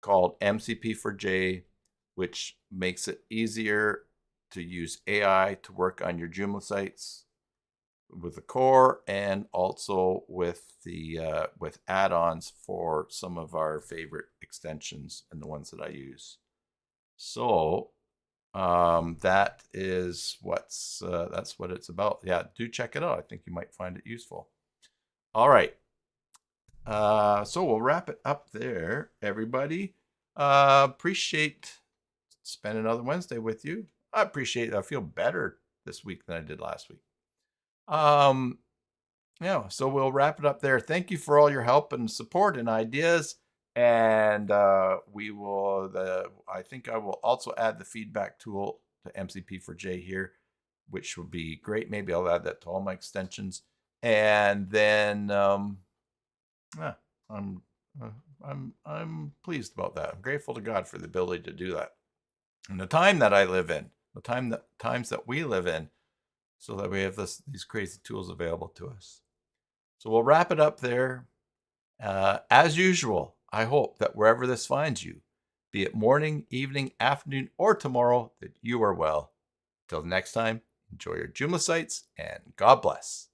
called MCP4J, which makes it easier to use AI to work on your Joomla sites with the core and also with the with add-ons for some of our favorite extensions and the ones that I use. So that is that's what it's about. Yeah, do check it out. I think you might find it useful. All right. So we'll wrap it up there, everybody. Appreciate spending another Wednesday with you. I appreciate it. I feel better this week than I did last week. Yeah, so we'll wrap it up there. Thank you for all your help and support and ideas. And we will, I think I will also add the feedback tool to MCP4J here, which will be great. Maybe I'll add that to all my extensions. And then, yeah, I'm pleased about that. I'm grateful to God for the ability to do that. And the time that I live in, times that we live in, so that we have these crazy tools available to us. So we'll wrap it up there. As usual, I hope that wherever this finds you, be it morning, evening, afternoon, or tomorrow, that you are well. Till next time, enjoy your Joomla sites, and God bless.